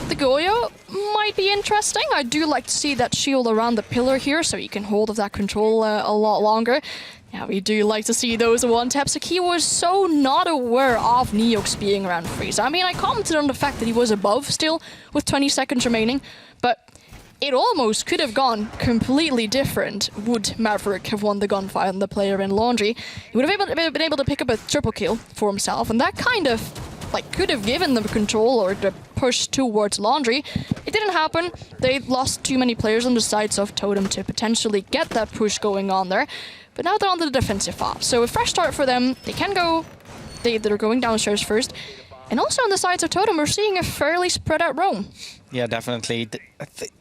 The Goyo might be interesting. I do like to see that shield around the pillar here, so you can hold of that control a lot longer. Yeah, we do like to see those one-taps. He was so not aware of Neox being around freeze. I mean, I commented on the fact that he was above still with 20 seconds remaining, but it almost could have gone completely different would Maverick have won the gunfight on the player in Laundry. He would have been able to pick up a triple kill for himself, and that kind of could have given them control or the push towards Laundry. It didn't happen. They lost too many players on the sides of Totem to potentially get that push going on there. But now they're on the defensive off. So a fresh start for them. They can go, they're going downstairs first. And also on the sides of Totem, we're seeing a fairly spread out roam. Yeah, definitely.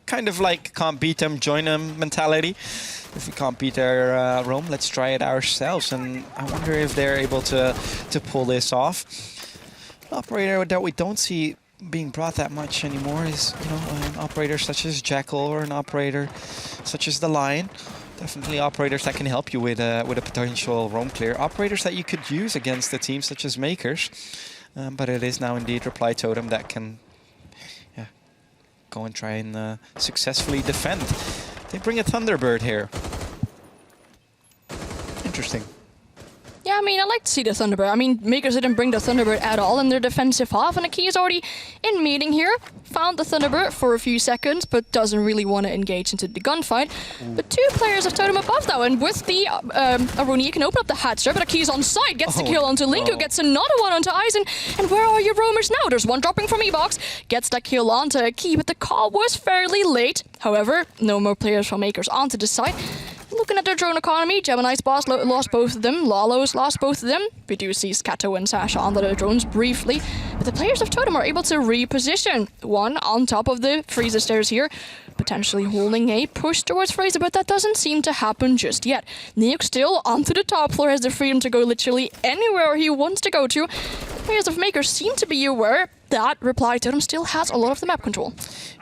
Kind of like can't beat them, join them mentality. If we can't beat their roam, let's try it ourselves. And I wonder if they're able to pull this off. An operator that we don't see being brought that much anymore is, an operator such as Jackal or an operator such as the Lion. Definitely operators that can help you with a potential roam clear. Operators that you could use against a team such as Mkers. But it is now indeed Reply Totem that can go and try and successfully defend. They bring a Thunderbird here. Interesting. Yeah, I mean, I like to see the Thunderbird. I mean, Mkers didn't bring the Thunderbird at all in their defensive half, and Aki is already in meeting here. Found the Thunderbird for a few seconds, but doesn't really want to engage into the gunfight. But two players of Totem above, though, and with the Aruni, you can open up the hatch there, but Aki's on side, gets the kill onto Linko, gets another one onto Eisen, and where are your roamers now? There's one dropping from E-box, gets that kill onto Aki, but the call was fairly late. However, no more players from Mkers onto the side. Looking at their drone economy, Gemini's boss lost both of them, Lalo's lost both of them. We do see Scatto and Sasha on their drones briefly, but the players of Totem are able to reposition. One on top of the freezer stairs here, potentially holding a push towards freezer, but that doesn't seem to happen just yet. Neox still onto the top floor, has the freedom to go literally anywhere he wants to go to. The players of Mkers seem to be aware that Reply Totem still has a lot of the map control.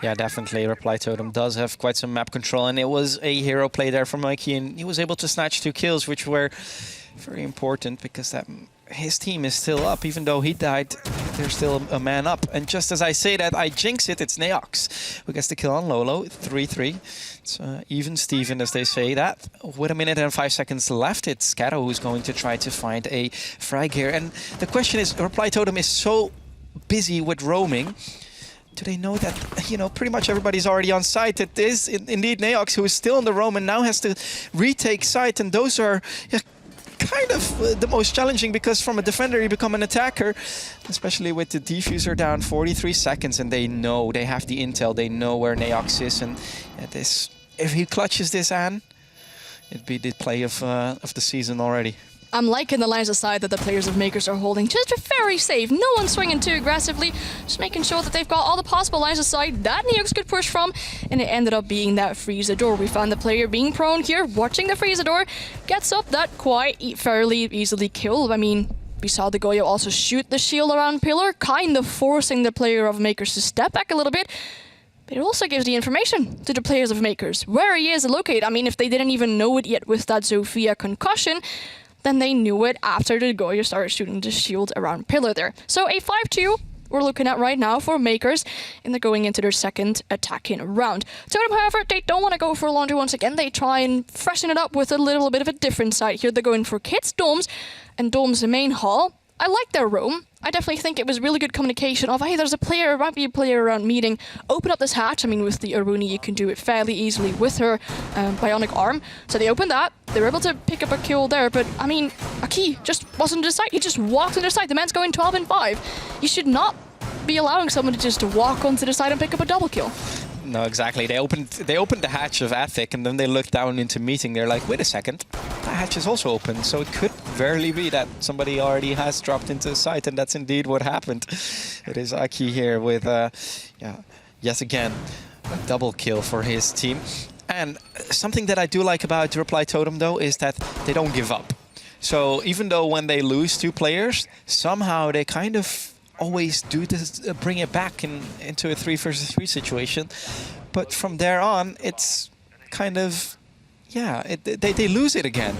Yeah, definitely. Reply Totem does have quite some map control, and it was a hero play there from Mikey, and he was able to snatch 2 kills, which were very important because his team is still up. Even though he died, there's still a man up. And just as I say that, I jinx it, it's Neox who gets the kill on Lolo, 3-3. It's even Steven, as they say that. With a minute and 5 seconds left, it's Scatto who's going to try to find a frag here. And the question is, Reply Totem is so busy with roaming. Do they know that, pretty much everybody's already on site? It is indeed Neox who is still on the roam and now has to retake site, and those are kind of the most challenging because from a defender you become an attacker, especially with the diffuser down 43 seconds, and they know, they have the intel, they know where Neox is, and if he clutches this, Anne, it'd be the play of the season already. I'm liking the lines of sight that the players of Mkers are holding. Just very safe. No one swinging too aggressively. Just making sure that they've got all the possible lines of sight that Neox could push from. And it ended up being that freezer door. We found the player being prone here, watching the freezer door. Gets up that quite fairly easily killed. I mean, we saw the Goyo also shoot the shield around Pillar, kind of forcing the player of Mkers to step back a little bit. But it also gives the information to the players of Mkers, where he is located. I mean, if they didn't even know it yet with that Zofia concussion, then they knew it after the Goyo started shooting the shield around Pillar there. So a 5-2 we're looking at right now for Mkers, and they're going into their second attacking round. Totem, however, they don't want to go for laundry once again. They try and freshen it up with a little bit of a different side here. They're going for Kids, Domes, and Domes the main hall. I like their roam. I definitely think it was really good communication of, hey, there's a player, might be a player around meeting. Open up this hatch. I mean, with the Aruni, you can do it fairly easily with her bionic arm. So they opened that. They were able to pick up a kill there. But, I mean, Aki just wasn't to site. He just walked on the site. The man's going 12 and 5. You should not be allowing someone to just walk onto the side and pick up a double kill. No, exactly. They opened the hatch of Athic, and then they looked down into meeting. They're like, wait a second, that hatch is also open. So it could very be that somebody already has dropped into the site, and that's indeed what happened. It is Aki here with, yet again, a double kill for his team. And something that I do like about Reply Totem, though, is that they don't give up. So even though when they lose 2 players, somehow they kind of always do this, bring it back into a 3 versus 3 situation. But from there on, it's kind of, they lose it again.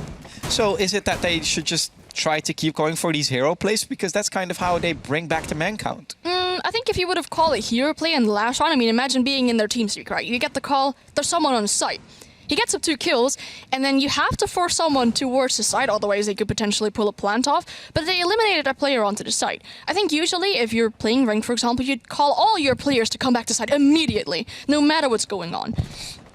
So is it that they should just try to keep going for these hero plays? Because that's kind of how they bring back the man count. I think if you would have called it hero play in the last round, I mean, imagine being in their team speak, right? You get the call, there's someone on site. He gets up 2 kills, and then you have to force someone towards the side, otherwise they could potentially pull a plant off, but they eliminated a player onto the side. I think usually if you're playing ranked, for example, you'd call all your players to come back to side immediately, no matter what's going on.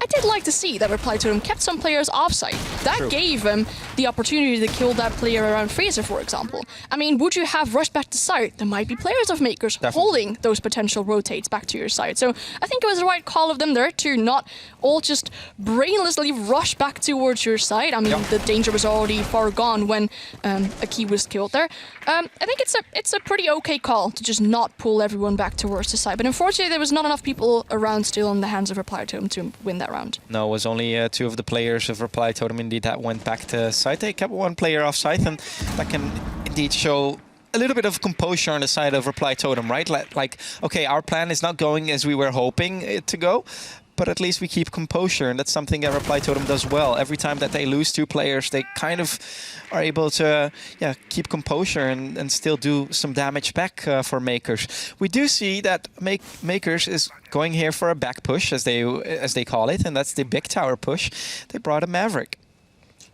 I did like to see that Reply Totem kept some players offside. That gave him the opportunity to kill that player around Freezer, for example. I mean, would you have rushed back to site? There might be players of Mkers holding those potential rotates back to your side. So I think it was the right call of them there to not all just brainlessly rush back towards your side. I mean, the danger was already far gone when Aki was killed there. I think it's a pretty okay call to just not pull everyone back towards the side. But unfortunately, there was not enough people around still in the hands of Reply Totem to win that round. No, it was only 2 of the players of Reply Totem indeed that went back to site. They kept 1 player off site, and that can indeed show a little bit of composure on the side of Reply Totem, right? Like, okay, our plan is not going as we were hoping it to go, but at least we keep composure, and that's something that Reply Totem does well. Every time that they lose 2 players, they kind of are able to keep composure and still do some damage back for Mkers. We do see that Mkers is going here for a back push, as they call it, and that's the big tower push. They brought a Maverick.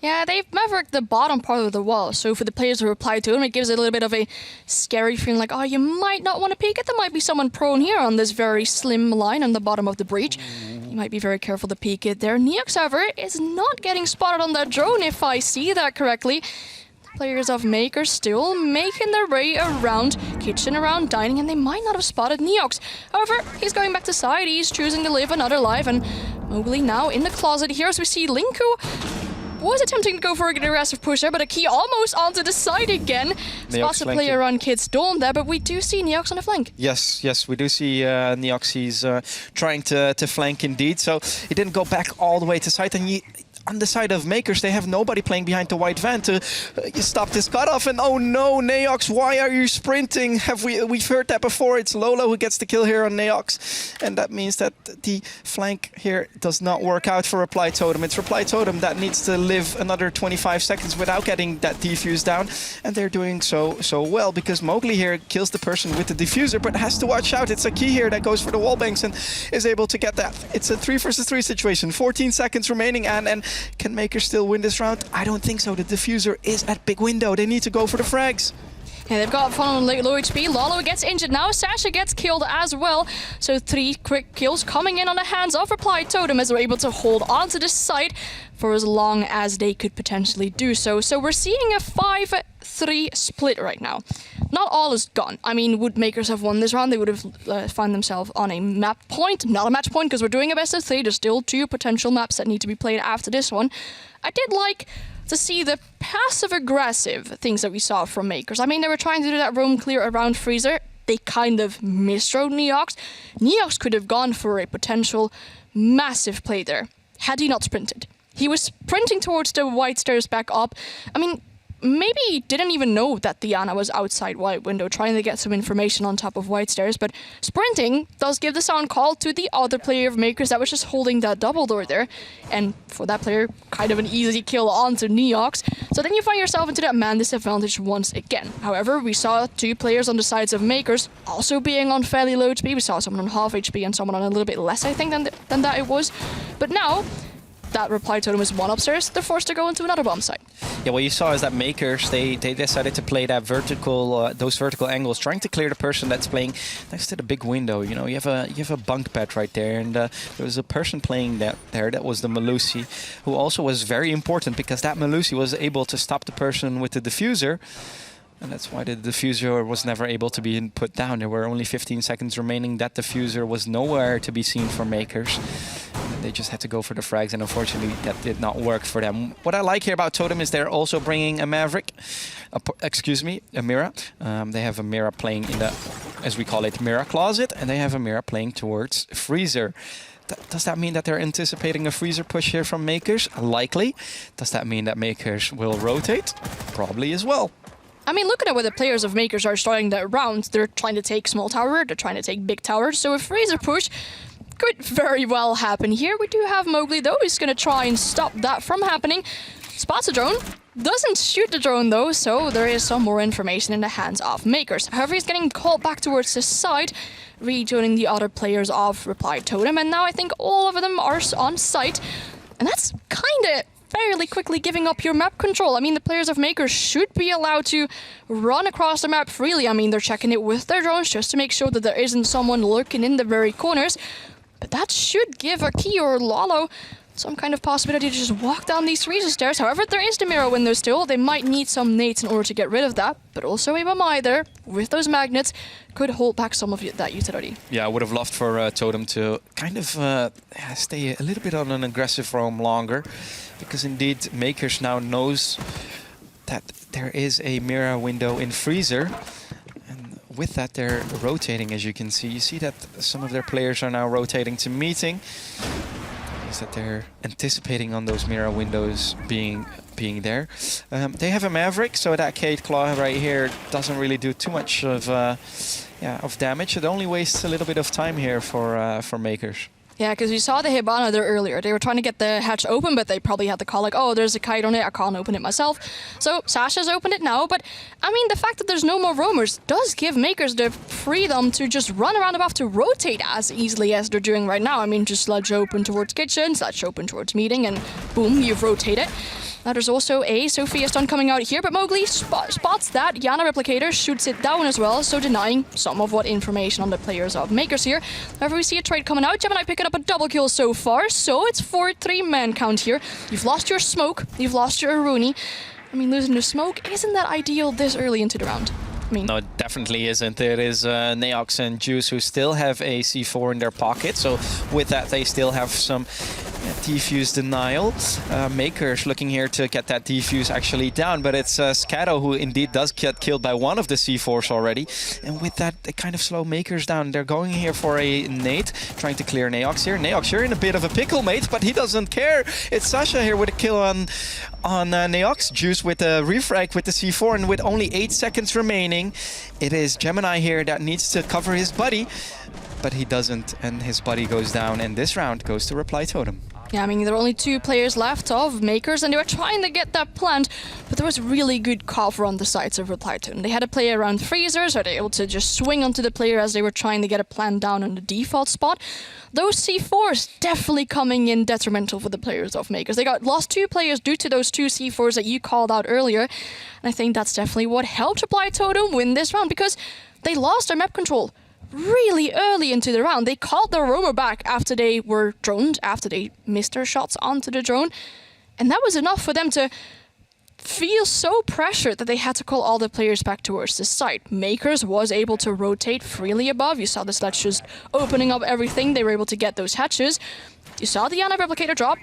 Yeah, they've mavericked the bottom part of the wall, so for the players who reply to him, it gives it a little bit of a scary feeling like, oh, you might not want to peek it. There might be someone prone here on this very slim line on the bottom of the breach. You might be very careful to peek it there. Neox, however, is not getting spotted on that drone, if I see that correctly. Players of Mkers still making their way around kitchen, around dining, and they might not have spotted Neox. However, he's going back to side. He's choosing to live another life, and Mowgli now in the closet here as we see Linku was attempting to go for an aggressive push there, but Aki almost onto the side again. Spots the player on Kid's Dome there, but we do see Neox on the flank. Yes, we do see Neox. He's trying to flank indeed, so he didn't go back all the way to side, and on the side of Mkers, they have nobody playing behind the white van to stop this cutoff. And oh no, Neox, why are you sprinting? We've heard that before. It's Lolo who gets the kill here on Neox, and that means that the flank here does not work out for Reply Totem. It's Reply Totem that needs to live another 25 seconds without getting that defuse down, and they're doing so well because Mowgli here kills the person with the diffuser, but has to watch out. It's Aki here that goes for the wallbangs and is able to get that. It's a 3 versus 3 situation. 14 seconds remaining, and can Mkers still win this round? I don't think so. The diffuser is at big window. They need to go for the frags. Yeah, they've got fun on low HP. Lalo gets injured now. Sasha gets killed as well. So 3 quick kills coming in on the hands of Reply Totem as they're able to hold on to this site for as long as they could potentially do so. So we're seeing a 5-3 split right now. Not all is gone. I mean, would Mkers have won this round, they would have found themselves on a map point. Not a match point because we're doing a best of 3. There's still 2 potential maps that need to be played after this one. I did like to see the passive-aggressive things that we saw from Mkers. I mean, they were trying to do that roam clear around Freezer. They kind of misrode Neox. Neox could have gone for a potential massive play there, had he not sprinted. He was sprinting towards the white stairs back up. I mean, maybe he didn't even know that Diana was outside white window trying to get some information on top of white stairs, but sprinting does give the sound call to the other player of Mkers that was just holding that double door there. And for that player, kind of an easy kill onto Neox. So then you find yourself into that man disadvantage once again. However, we saw two players on the sides of Mkers also being on fairly low HP. We saw someone on half HP and someone on a little bit less, I think, than that it was. But now, that reply totem is one upstairs, they're forced to go into another bomb site. Yeah, what you saw is that Mkers, they decided to play that vertical, those vertical angles, trying to clear the person that's playing next to the big window. You know, you have a bunk bed right there, and there was a person playing that was the Melusi, who also was very important because that Melusi was able to stop the person with the diffuser. And that's why the diffuser was never able to be put down. There were only 15 seconds remaining. That diffuser was nowhere to be seen for Mkers. They just had to go for the frags, and unfortunately that did not work for them. What I like here about Totem is they're also bringing a Maverick, a Mira. They have a Mira playing in the, as we call it, Mira closet, and they have a Mira playing towards Freezer. Does that mean that they're anticipating a Freezer push here from Mkers? Likely. Does that mean that Mkers will rotate? Probably as well. I mean, looking at where the players of Mkers are starting their round, they're trying to take small tower, they're trying to take big tower, so a Freezer push could very well happen here. We do have Mowgli, though, who's going to try and stop that from happening. Spots a drone, doesn't shoot the drone, though, so there is some more information in the hands of Mkers. However, he's getting called back towards the side, rejoining the other players of Reply Totem, and now I think all of them are on site, and that's kind of fairly quickly giving up your map control. I mean, the players of Mkers should be allowed to run across the map freely. I mean, they're checking it with their drones just to make sure that there isn't someone lurking in the very corners. But that should give Aki or Lalo some kind of possibility to just walk down these Freezer stairs. However, there is the mirror window still. They might need some nades in order to get rid of that. But also a Mamai there, with those magnets, could hold back some of that utility. Yeah, I would have loved for Totem to kind of stay a little bit on an aggressive roam longer. Because indeed, Mkers now knows that there is a mirror window in Freezer. And with that, they're rotating, as you can see. You see that some of their players are now rotating to meeting. Is that they're anticipating on those mirror windows being there. They have a Maverick, so that Kate Claw right here doesn't really do too much of damage. It only wastes a little bit of time here for Mkers. Yeah, because we saw the Hibana there earlier. They were trying to get the hatch open, but they probably had to call like, oh, there's a kite on it, I can't open it myself. So Sasha's opened it now, but I mean, the fact that there's no more roamers does give Mkers the freedom to just run around above to rotate as easily as they're doing right now. I mean, just sledge open towards kitchen, sledge open towards meeting, and boom, you've rotated. Now there's also a Sophia stun coming out here, but Mowgli spots that. Yana Replicator shoots it down as well, so denying some of what information on the players of Mkers here. However, we see a trade coming out. Gemini picking up a double kill so far, so it's 4-3 man count here. You've lost your smoke, you've lost your Aruni. I mean, losing the smoke isn't that ideal this early into the round. I mean, no, it definitely isn't. There is Neox and Juice who still have a C4 in their pocket, so with that they still have some defuse denial. Mkers looking here to get that defuse actually down, but it's Scatto who indeed does get killed by one of the C4s already. And with that, they kind of slow Mkers down. They're going here for a nade, trying to clear Neox here. Neox, you're in a bit of a pickle, mate, but he doesn't care. It's Sasha here with a kill on Neox. Juice with a refrag with the C4, and with only 8 seconds remaining, it is Gemini here that needs to cover his buddy, but he doesn't, and his buddy goes down, and this round goes to Reply Totem. Yeah, I mean, there are only 2 players left of Mkers, and they were trying to get that planned, but there was really good cover on the sides of Reply Totem. They had a player around Freezer, so they were able to just swing onto the player as they were trying to get a plan down on the default spot. Those C4s definitely coming in detrimental for the players of Mkers. They lost 2 players due to those 2 C4s that you called out earlier, and I think that's definitely what helped Reply Totem win this round, because they lost their map control really early into the round. They called their roamer back after they were droned, after they missed their shots onto the drone. And that was enough for them to feel so pressured that they had to call all the players back towards the site. Mkers was able to rotate freely above. You saw the sledge just opening up everything. They were able to get those hatches. You saw the Yana Replicator drop.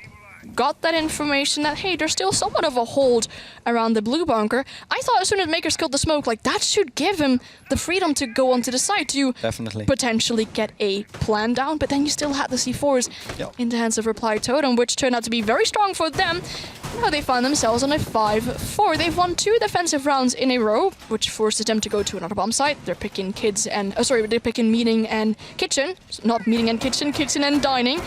got that information that, hey, there's still somewhat of a hold around the blue bunker. I thought as soon as Mkers killed the smoke, like, that should give him the freedom to go onto the side to potentially get a plan down. But then you still had the C4s in the hands of Reply Totem, which turned out to be very strong for them. Now they find themselves on a 5-4. They've won 2 defensive rounds in a row, which forces them to go to another bomb site. They're picking they're picking meeting and kitchen. Not meeting and kitchen, kitchen and dining.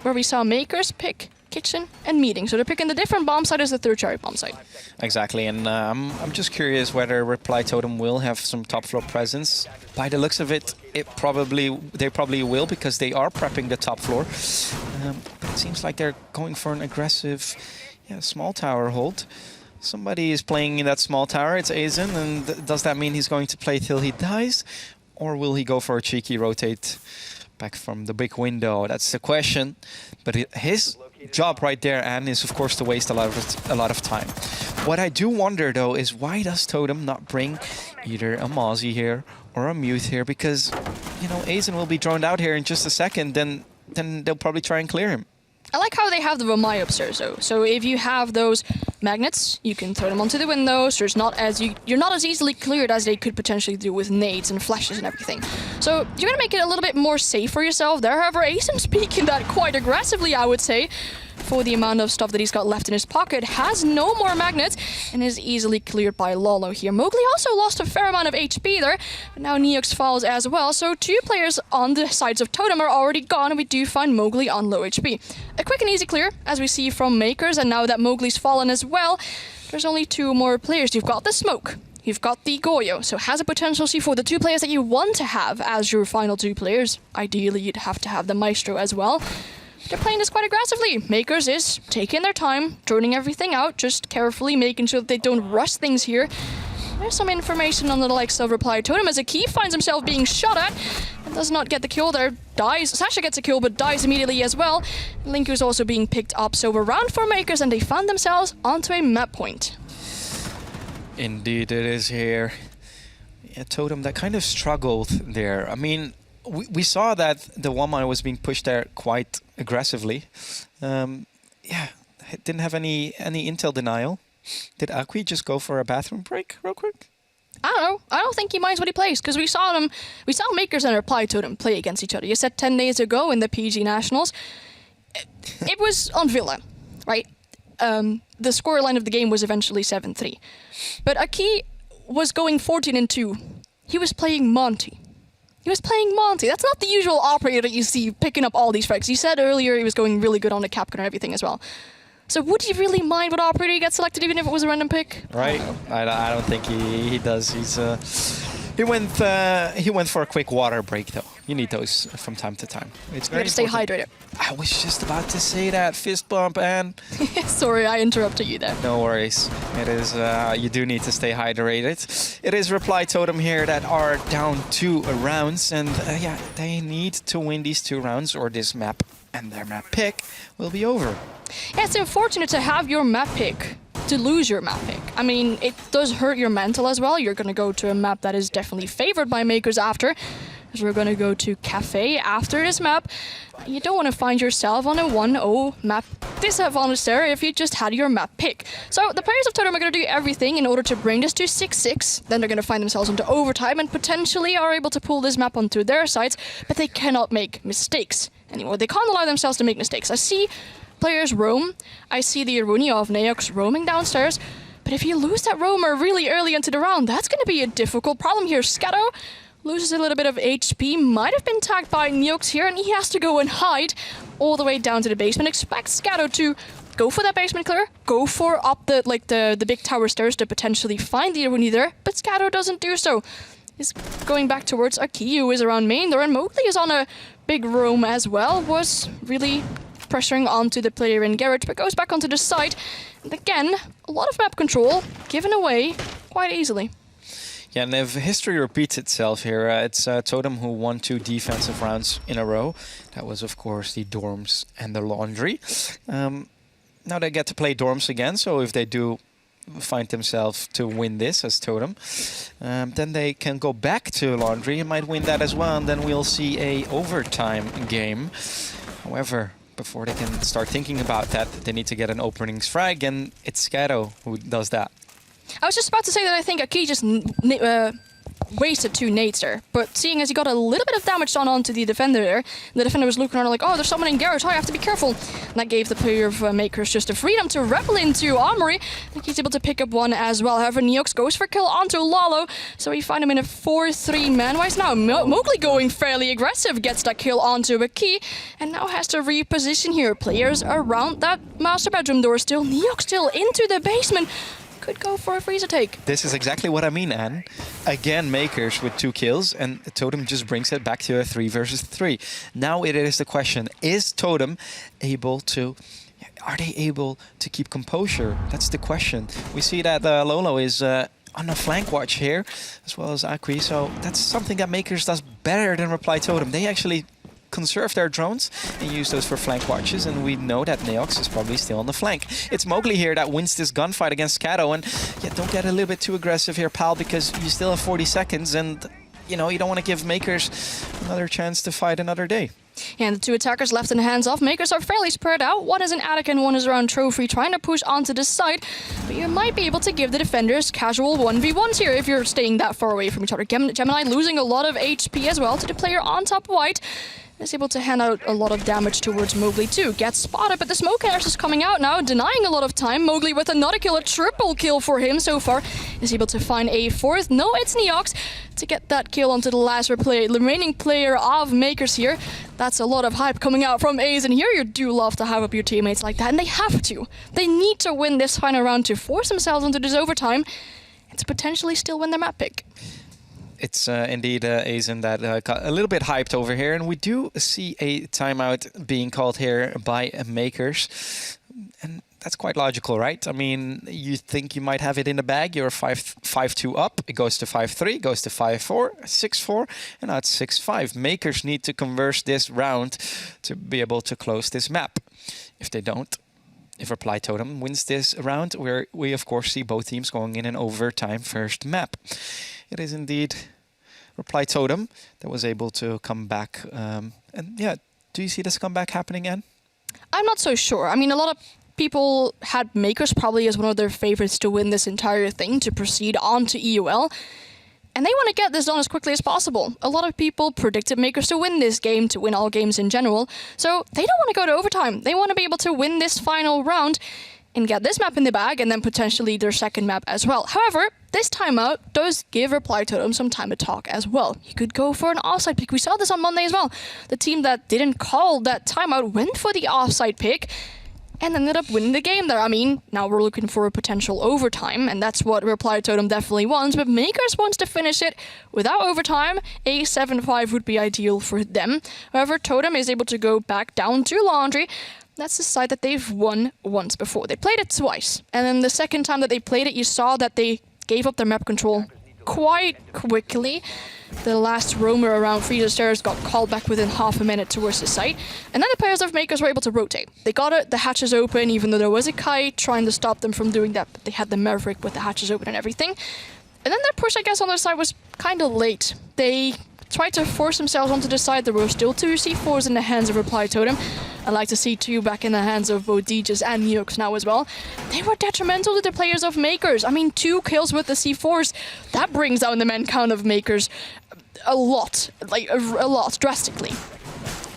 Where we saw Mkers pick kitchen and meeting. So they're picking the different bomb site as the third cherry bomb site. Exactly, and I'm just curious whether Reply Totem will have some top floor presence. By the looks of it, they probably will, because they are prepping the top floor. It seems like they're going for an aggressive small tower hold. Somebody is playing in that small tower, it's Aizen, and does that mean he's going to play till he dies? Or will he go for a cheeky rotate back from the big window? That's the question. But his job right there, Anne, is of course to waste a lot of time. What I do wonder though is, why does Totem not bring either a Mozzie here or a Mute here? Because, you know, Aizen will be droned out here in just a second, then they'll probably try and clear him. I like how they have the Romai upstairs though. So if you have those magnets, you can throw them onto the windows. There's you're not as easily cleared as they could potentially do with nades and flashes and everything. So you're gonna make it a little bit more safe for yourself there. However, Aizen, speaking that quite aggressively, I would say, for the amount of stuff that he's got left in his pocket, has no more magnets and is easily cleared by Lolo here. Mowgli also lost a fair amount of HP there, but now Neox falls as well. So 2 players on the sides of Totem are already gone, and we do find Mowgli on low HP. A quick and easy clear, as we see from Mkers, and now that Mowgli's fallen as well, there's only 2 more players. You've got the smoke, you've got the Goyo, so has a potential C4. The 2 players that you want to have as your final 2 players. Ideally, you'd have to have the Maestro as well. They're playing this quite aggressively. Mkers is taking their time, droning everything out, just carefully making sure that they don't rush things here. There's some information on the likes of Reply Totem as Aki finds himself being shot at and does not get the kill there. Dies. Sasha gets a kill but dies immediately as well. Linku's also being picked up, so we're round for Mkers and they found themselves onto a map point. Indeed it is here. Yeah, Totem that kind of struggled there. I mean, we saw that the Wamai was being pushed there quite aggressively. It didn't have any intel denial. Did Akwi just go for a bathroom break real quick? I don't know. I don't think he minds what he plays, because we saw Mkers and Reply Totem play against each other. You said 10 days ago in the PG Nationals. It was on Villa, right? The scoreline of the game was eventually 7-3. But Aki was going 14-2. He was playing Monty. That's not the usual operator that you see picking up all these frags. You said earlier he was going really good on the Capcom and everything as well. So would you really mind what operator he gets selected, even if it was a random pick? Right. I don't think he does. He went for a quick water break though. You need those from time to time. It's very important. Stay hydrated. I was just about to say that. Fist bump, and sorry, I interrupted you there. No worries. It is you do need to stay hydrated. It is Reply Totem here that are down 2 rounds, and they need to win these 2 rounds or this map and their map pick will be over. Yeah, it's unfortunate to have your map pick, to lose your map pick. I mean, it does hurt your mental as well. You're going to go to a map that is definitely favored by Mkers after, as we're going to go to Cafe after this map. You don't want to find yourself on a 1-0 map disadvantage there if you just had your map pick. So the players of Totem are going to do everything in order to bring this to 6-6. Then they're going to find themselves into overtime and potentially are able to pull this map onto their sides, but they cannot make mistakes anymore. They can't allow themselves to make mistakes. I see players roam. I see the Iruni of Neox roaming downstairs. But if you lose that roamer really early into the round, that's going to be a difficult problem here. Scatto loses a little bit of HP, might have been tagged by Neox here, and he has to go and hide all the way down to the basement. Expect Scatto to go for that basement clear, go for up the big tower stairs to potentially find the Iruni there, but Scatto doesn't do so. He's going back towards Aki, who is around main there, and Mowgli is on a big roam as well, was really pressuring onto the player in Garage, but goes back onto the side. And again, a lot of map control given away quite easily. Yeah, and if history repeats itself here, it's Totem who won 2 defensive rounds in a row. That was, of course, the dorms and the laundry. Now they get to play dorms again, so if they do find themselves to win this as Totem, then they can go back to laundry and might win that as well, and then we'll see a overtime game. However, before they can start thinking about that, they need to get an opening frag, and it's Skato who does that. I was just about to say that I think Aki just wasted 2 nades there, but seeing as he got a little bit of damage done onto the defender there, the defender was looking around like, oh, there's someone in garage, I have to be careful. And that gave the player of Mkers just the freedom to rebel into Armory. I think he's able to pick up one as well. However, Neox goes for kill onto Lalo, so we find him in a 4-3 man-wise. Now Mowgli going fairly aggressive, gets that kill onto Aki, and now has to reposition here. Players around that master bedroom door still. Neox still into the basement. Could go for a freezer take. This is exactly what I mean, Anne. Again, Mkers with 2 kills, and Totem just brings it back to a 3 versus 3. Now it is the question, is Totem able to... Are they able to keep composure? That's the question. We see that Lolo is on a flank watch here, as well as Akri, so that's something that Mkers does better than Reply Totem. They actually conserve their drones and use those for flank watches, and we know that Neox is probably still on the flank. It's Mowgli here that wins this gunfight against Kato, and yeah, don't get a little bit too aggressive here, pal, because you still have 40 seconds, and you know, you don't want to give Mkers another chance to fight another day. Yeah, and the 2 attackers left in the hands of Mkers are fairly spread out. One is an Attic and one is around Trophy, trying to push onto the side. But you might be able to give the defenders casual 1v1s here if you're staying that far away from each other. Gemini losing a lot of HP as well to the player on top white. Is able to hand out a lot of damage towards Mowgli too. Gets spotted, but the smoke arrows is coming out now, denying a lot of time. Mowgli with another kill, a triple kill for him so far. Is able to find a 4th. No, it's Neox to get that kill onto the last remaining player of Mkers here. That's a lot of hype coming out from Ace, and here you do love to have up your teammates like that, and they have to. They need to win this final round to force themselves into this overtime and to potentially still win their map pick. It's indeed Azen that got a little bit hyped over here, and we do see a timeout being called here by Mkers, and that's quite logical, right? I mean, you think you might have it in the bag. You're 5-2 up. It goes to 5-3, goes to 5-4, 6-4, and now it's 6-5. Mkers need to converse this round to be able to close this map. If they don't, if Reply Totem wins this round, we of course see both teams going in an overtime first map. It is indeed Reply Totem that was able to come back. And yeah, do you see this comeback happening, Anne? I'm not so sure. I mean, a lot of people had Mkers probably as one of their favorites to win this entire thing, to proceed on to EUL. And they want to get this done as quickly as possible. A lot of people predicted Mkers to win this game, to win all games in general. So they don't want to go to overtime. They want to be able to win this final round and get this map in the bag, and then potentially their second map as well. However, this timeout does give Reply Totem some time to talk as well. You could go for an offside pick. We saw this on Monday as well. The team that didn't call that timeout went for the offside pick and ended up winning the game there. I mean, now we're looking for a potential overtime, and that's what Reply Totem definitely wants, but Mkers wants to finish it without overtime. A 7-5 would be ideal for them. However, Totem is able to go back down to Laundry. That's the side that they've won once before. They played it twice, and then the second time that they played it, you saw that they gave up their map control quite quickly. The last roamer around Freezer Stairs got called back within half a minute towards the site, and then the players of Mkers were able to rotate. They got the hatches open, even though there was a kite trying to stop them from doing that, but they had the Maverick with the hatches open and everything. And then their push, I guess, on their side was kind of late. They tried to force themselves onto the side. There were still 2 C4s in the hands of Reply Totem. I'd like to see 2 back in the hands of both Deeges and Neox now as well. They were detrimental to the players of Mkers. I mean, 2 kills with the C4s, that brings down the man count of Mkers a lot, drastically.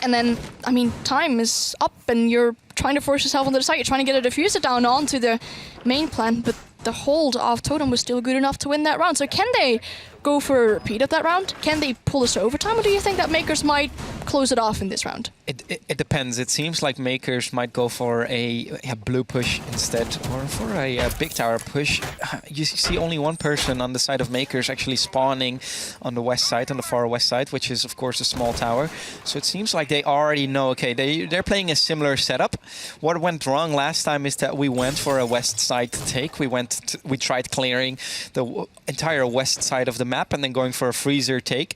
And then, I mean, time is up and you're trying to force yourself onto the side. You're trying to get a diffuser down onto the main plant, but the hold of Totem was still good enough to win that round. So can they go for a repeat of that round? Can they pull this to overtime, or do you think that Mkers might close it off in this round? It depends. It seems like Mkers might go for a blue push instead, or for a big tower push. You see only one person on the side of Mkers actually spawning on the west side, on the far west side, which is of course a small tower. So it seems like they already know, okay, they're playing a similar setup. What went wrong last time is that we went for a west side take. We tried clearing the entire west side of the map and then going for a freezer take.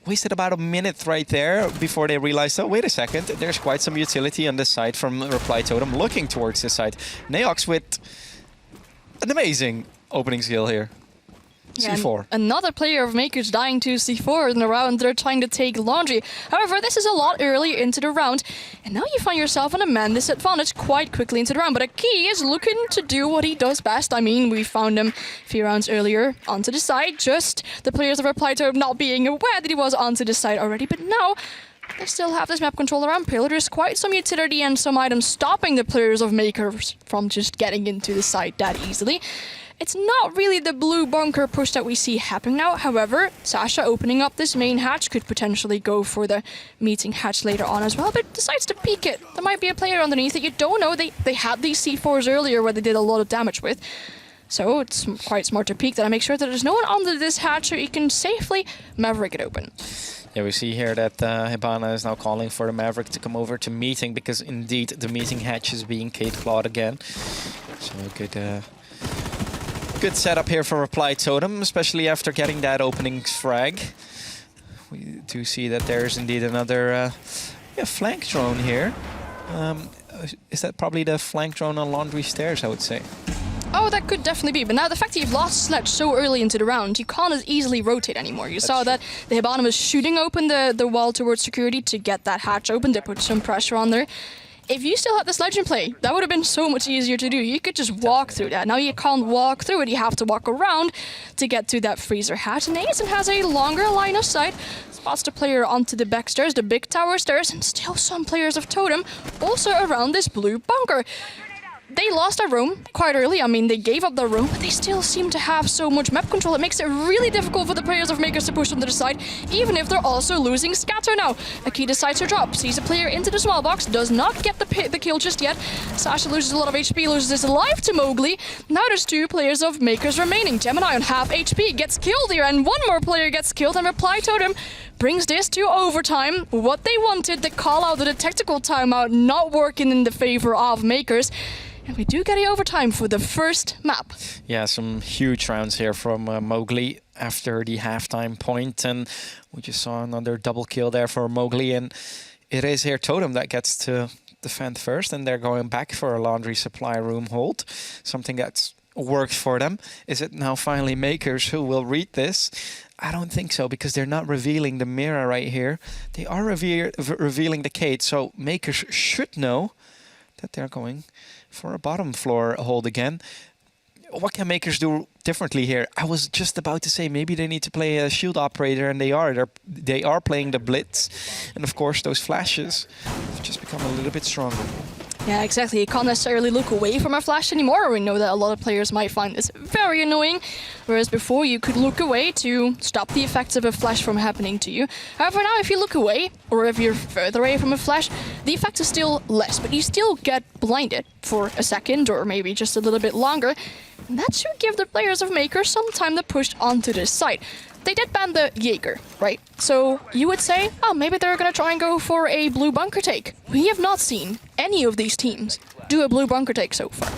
Wasted about a minute right there before they realized, oh, wait a second, there's quite some utility on this side from Reply Totem looking towards this side. Neox with an amazing opening skill here. C4. Another player of Mkers dying to C4 in the round. They're trying to take Laundry. However, this is a lot earlier into the round. And now you find yourself on a man disadvantage quite quickly into the round. But Aki is looking to do what he does best. I mean, we found him a few rounds earlier onto the side. Just the players have replied to him not being aware that he was onto the side already. But now they still have this map control around Pillar. There's quite some utility and some items stopping the players of Mkers from just getting into the side that easily. It's not really the blue bunker push that we see happening now. However, Sasha opening up this main hatch could potentially go for the meeting hatch later on as well, but decides to peek it. There might be a player underneath it. You don't know. They had these C4s earlier where they did a lot of damage with. So it's quite smart to peek that and make sure that there's no one under this hatch so you can safely Maverick it open. Yeah, we see here that Hibana is now calling for the Maverick to come over to meeting because indeed the meeting hatch is being Kate clawed again. So good setup here for Reply Totem, especially after getting that opening frag. We do see that there's indeed another flank drone here. Is that probably the flank drone on Laundry Stairs, I would say? Oh, that could definitely be. But now the fact that you've lost Sledge so early into the round, you can't as easily rotate anymore. You saw that the Hibana was shooting open the wall towards security to get that hatch open, to put some pressure on there. If you still had the Sledge in play, that would have been so much easier to do. You could just walk through that. Now you can't walk through it. You have to walk around to get to that freezer hatch. And Aiden has a longer line of sight. Spots the player onto the back stairs, the big tower stairs, and still some players of Totem also around this blue bunker. They lost their roam quite early. I mean, they gave up their roam, but they still seem to have so much map control. It makes it really difficult for the players of Mkers to push onto the side, even if they're also losing scatter now. Aki decides to drop, sees a player into the small box, does not get the kill just yet. Sasha loses a lot of HP, loses his life to Mowgli. Now there's two players of Mkers remaining. Gemini on half HP gets killed here, and one more player gets killed, and Reply Totem brings this to overtime. What they wanted, the call out of the tactical timeout, not working in the favor of Mkers. And we do get a overtime for the first map. Yeah, some huge rounds here from Mowgli after the halftime point, and we just saw another double kill there for Mowgli, and it is here Totem that gets to defend first, and they're going back for a laundry supply room hold, something that's worked for them. Is it now finally Mkers who will read this? I don't think so, because they're not revealing the mirror right here. They are revealing the Kate, so Mkers should know that they're going for a bottom floor hold again. What can Mkers do differently here? I was just about to say maybe they need to play a shield operator, and they are playing the blitz, and of course those flashes have just become a little bit stronger. Yeah, exactly. You can't necessarily look away from a flash anymore. We know that a lot of players might find this very annoying, whereas before you could look away to stop the effects of a flash from happening to you. However, now if you look away, or if you're further away from a flash, the effect is still less, but you still get blinded for a second, or maybe just a little bit longer. And that should give the players of Mkers some time to push onto this side. They did ban the Jaeger, right? So you would say, oh, maybe they're going to try and go for a blue bunker take. We have not seen any of these teams do a blue bunker take so far.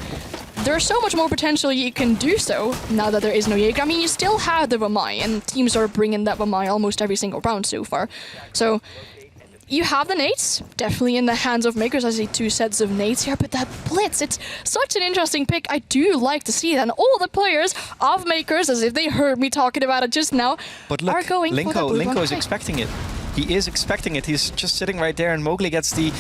There's so much more potential you can do so now that there is no Jaeger. I mean, you still have the Vamai, and teams are bringing that Vamai almost every single round so far. So you have the nades, definitely in the hands of Mkers. I see two sets of nades here, but that blitz, it's such an interesting pick. I do like to see that. And all the players of Mkers, as if they heard me talking about it just now, but look, are going for that blue Linko is bunker. expecting it. He is expecting it. He's just sitting right there, and Mowgli gets the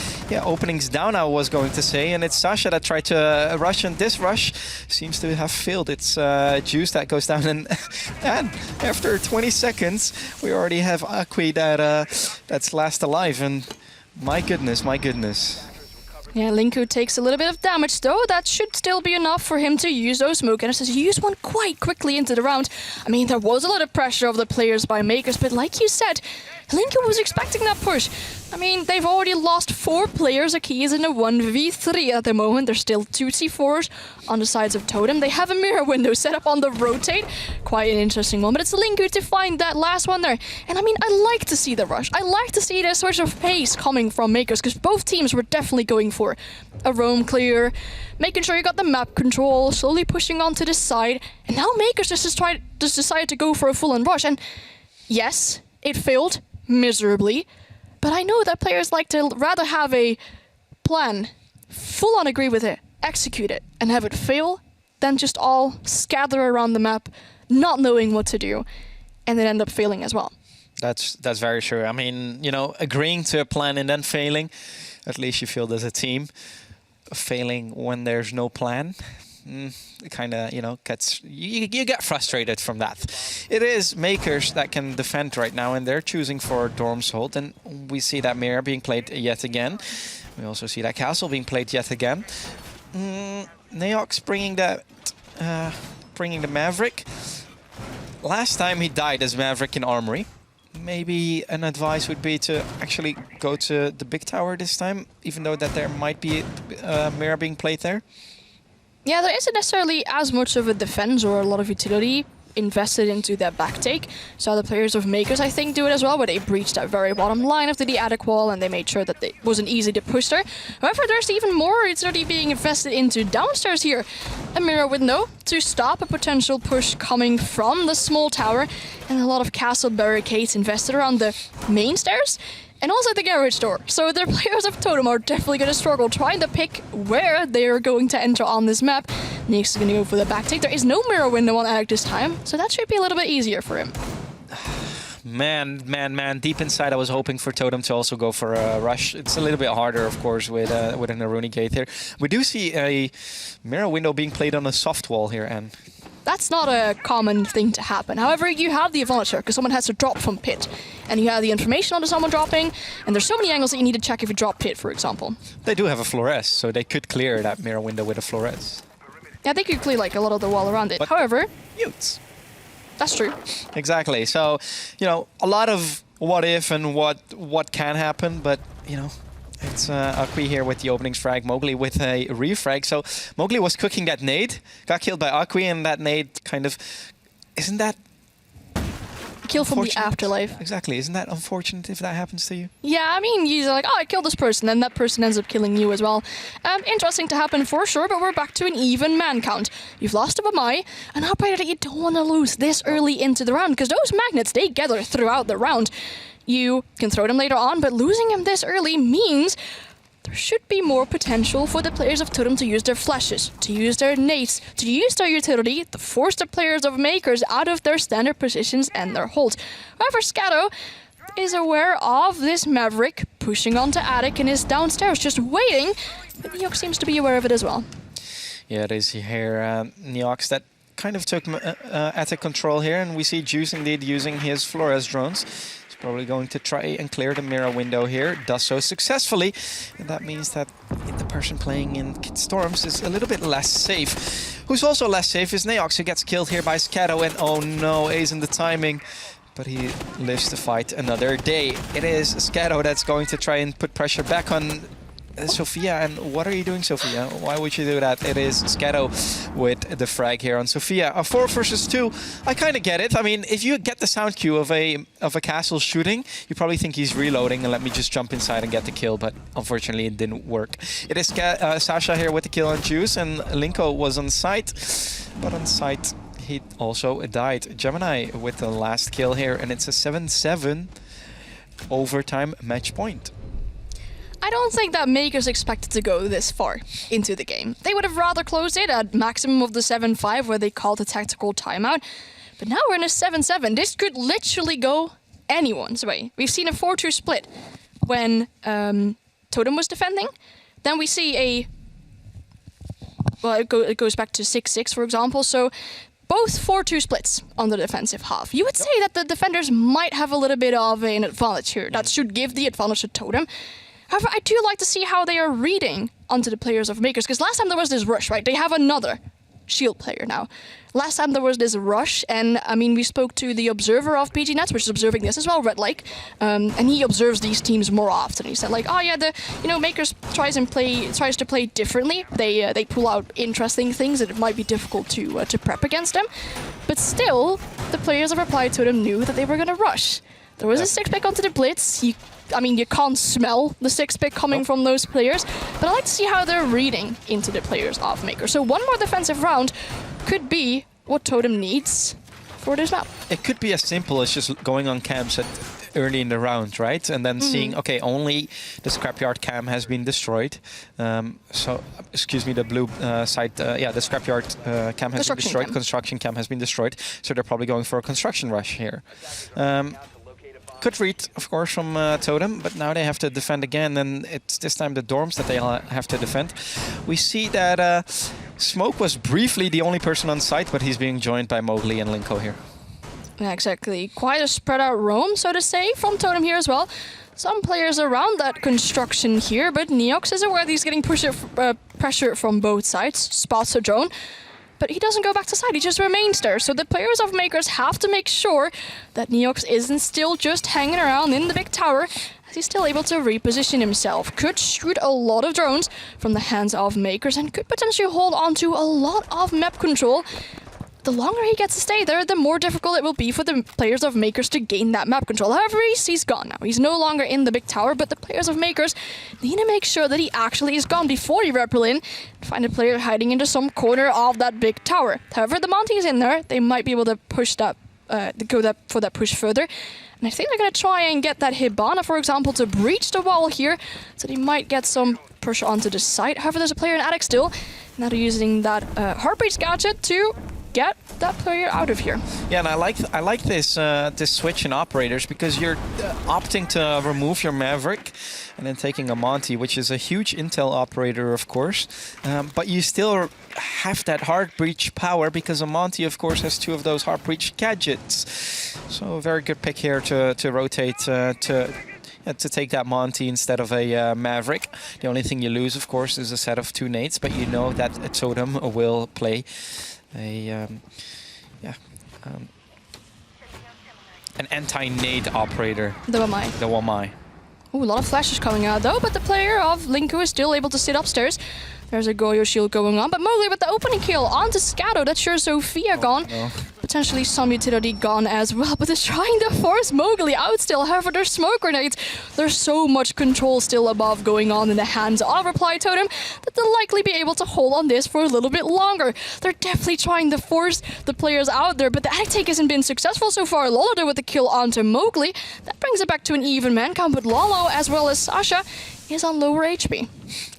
openings down, I was going to say. And it's Sasha that tried to rush, and this rush seems to have failed. It's Juice that goes down, and after 20 seconds, we already have Akwi that's last alive. And my goodness, my goodness. Yeah, Linku takes a little bit of damage, though. That should still be enough for him to use those smoke cannons. He used one quite quickly into the round. I mean, there was a lot of pressure of the players by Mkers, but like you said, Linku was expecting that push. I mean, they've already lost 4 players. Aki is in a 1v3 at the moment. There's still 2 C4s on the sides of Totem. They have a mirror window set up on the rotate. Quite an interesting one, but it's Linku to find that last one there. And I mean, I like to see the rush. I like to see the switch of pace coming from Mkers, because both teams were definitely going for a roam clear, making sure you got the map control, slowly pushing onto the side. And now Mkers just decided to go for a full-on rush. And yes, it failed miserably. But I know that players like to rather have a plan, full on agree with it, execute it, and have it fail, than just all scatter around the map, not knowing what to do, and then end up failing as well. That's very true. I mean, agreeing to a plan and then failing, at least you feel there's a team. Failing when there's no plan, it kind of, gets you get frustrated from that. It is Mkers that can defend right now, and they're choosing for Dormshold, and we see that mirror being played yet again. We also see that castle being played yet again. Neox bringing the Maverick. Last time he died as Maverick in Armory. Maybe an advice would be to actually go to the big tower this time, even though that there might be a mirror being played there. Yeah, there isn't necessarily as much of a defense or a lot of utility invested into their backtake. So the players of Mkers, I think, do it as well, where they breached that very bottom line of the attic wall and they made sure that it wasn't easy to push there. However, there's even more utility being invested into downstairs here. A mirror window to stop a potential push coming from the small tower, and a lot of castle barricades invested around the main stairs and also the garage door. So the players of Totem are definitely going to struggle trying to pick where they are going to enter on this map. Next is going to go for the backtake. There is no mirror window on Attic this time, so that should be a little bit easier for him. Man. Deep inside, I was hoping for Totem to also go for a rush. It's a little bit harder, of course, with an Aruni gate here. We do see a mirror window being played on a soft wall here, and that's not a common thing to happen. However, you have the advantage here because someone has to drop from pit, and you have the information on someone dropping, and there's so many angles that you need to check if you drop pit, for example. They do have a fluoresce, so they could clear that mirror window with a fluoresce. Yeah, they could clear like a lot of the wall around it. But however, mutes. That's true. Exactly. So, a lot of what if and what can happen, but it's Akwi here with the openings frag, Mowgli with a refrag. So Mowgli was cooking that nade, got killed by Akwi, and that nade kind of... Isn't that... Kill from the afterlife. Exactly. Isn't that unfortunate if that happens to you? Yeah, I mean, you're like, oh, I killed this person, and that person ends up killing you as well. Interesting to happen for sure, but we're back to an even man count. You've lost a Bamai, an operator that you don't want to lose this early into the round, because those magnets, they gather throughout the round. You can throw them later on, but losing them this early means there should be more potential for the players of Totem to use their flashes, to use their nades, to use their utility, to force the players of Mkers out of their standard positions and their holds. However, Scatto is aware of this Maverick pushing onto Attic and is downstairs just waiting, but Neox seems to be aware of it as well. Yeah, it is here, Neox that kind of took Attic control here, and we see Juice indeed using his Flores drones. Probably going to try and clear the mirror window here. Does so successfully. And that means that the person playing in Kid Storms is a little bit less safe. Who's also less safe is Neox, who gets killed here by Scatto. And oh no, Ace in the timing. But he lives to fight another day. It is Scatto that's going to try and put pressure back on Sophia. And what are you doing, Sophia? Why would you do that? It is Scatto with the frag here on Sophia. A 4 versus 2. I kind of get it. I mean, if you get the sound cue of a castle shooting, you probably think he's reloading and let me just jump inside and get the kill. But unfortunately, it didn't work. It is Sasha here with the kill on Juice, and Linko was on site. But on site, he also died. Gemini with the last kill here, and it's a 7-7 overtime match point. I don't think that Mkers expected to go this far into the game. They would have rather closed it at maximum of the 7-5 where they called a tactical timeout. But now we're in a 7-7. This could literally go anyone's way. We've seen a 4-2 split when Totem was defending. Then we see a... Well, it goes back to 6-6, for example. So both 4-2 splits on the defensive half. You would say that the defenders might have a little bit of an advantage here. That should give the advantage to Totem. However, I do like to see how they are reading onto the players of Mkers, because last time there was this rush, right? They have another shield player now. Last time there was this rush, and I mean, we spoke to the observer of PG Nets, which is observing this as well, Red Lake, and he observes these teams more often. He said, like, oh yeah, Mkers tries to play differently. They pull out interesting things, and it might be difficult to prep against them, but still, the players of Reply Totem knew that they were gonna rush. There was a 6-pick onto the blitz. You can't smell the 6-pick coming from those players, but I like to see how they're reading into the players of Mkers. So one more defensive round could be what Totem needs for this map. It could be as simple as just going on camps early in the round, right? And then seeing, okay, only the scrapyard cam has been destroyed. So, excuse me, the blue side, the scrapyard cam has been destroyed. Construction cam has been destroyed. So they're probably going for a construction rush here. Good read, of course, from Totem, but now they have to defend again, and it's this time the dorms that they have to defend. We see that Smoke was briefly the only person on site, but he's being joined by Mowgli and Linko here. Yeah, exactly. Quite a spread out roam, so to say, from Totem here as well. Some players around that construction here, but Neox is aware that he's getting pressure from both sides, spots a drone. But he doesn't go back to side, he just remains there. So the players of Mkers have to make sure that Neox isn't still just hanging around in the big tower, as he's still able to reposition himself. Could shoot a lot of drones from the hands of Mkers and could potentially hold on to a lot of map control. The longer he gets to stay there, the more difficult it will be for the players of Mkers to gain that map control. However, he's gone now. He's no longer in the big tower, but the players of Mkers need to make sure that he actually is gone before you rappel in and find a player hiding into some corner of that big tower. However, the Monty is in there. They might be able to push that, for that push further. And I think they're going to try and get that Hibana, for example, to breach the wall here, so they might get some push onto the site. However, there's a player in attic still. Now they're using that Heartbreach gadget to get that player out of here. Yeah, and I like this this switch in operators, because you're opting to remove your Maverick and then taking a Monty, which is a huge intel operator, of course, but you still have that hard breach power, because a Monty, of course, has 2 of those hard breach gadgets. So a very good pick here to rotate to take that Monty instead of a Maverick. The only thing you lose, of course, is a set of 2 nades, but you know that a Totem will play an anti-nade operator. The Wamai. The Wamai. Ooh, a lot of flashes coming out though, but the player of Linko is still able to sit upstairs. There's a Goyo shield going on, but Mowgli with the opening kill onto Scado. That's sure Sophia gone. No. Potentially some utility gone as well, but it's trying to force Mowgli out still. However, there's smoke grenades. There's so much control still above going on in the hands of Reply Totem that they'll likely be able to hold on this for a little bit longer. They're definitely trying to force the players out there, but the attic take hasn't been successful so far. Lolo with the kill onto Mowgli. That brings it back to an even man count, but Lolo as well as Sasha is on lower HP.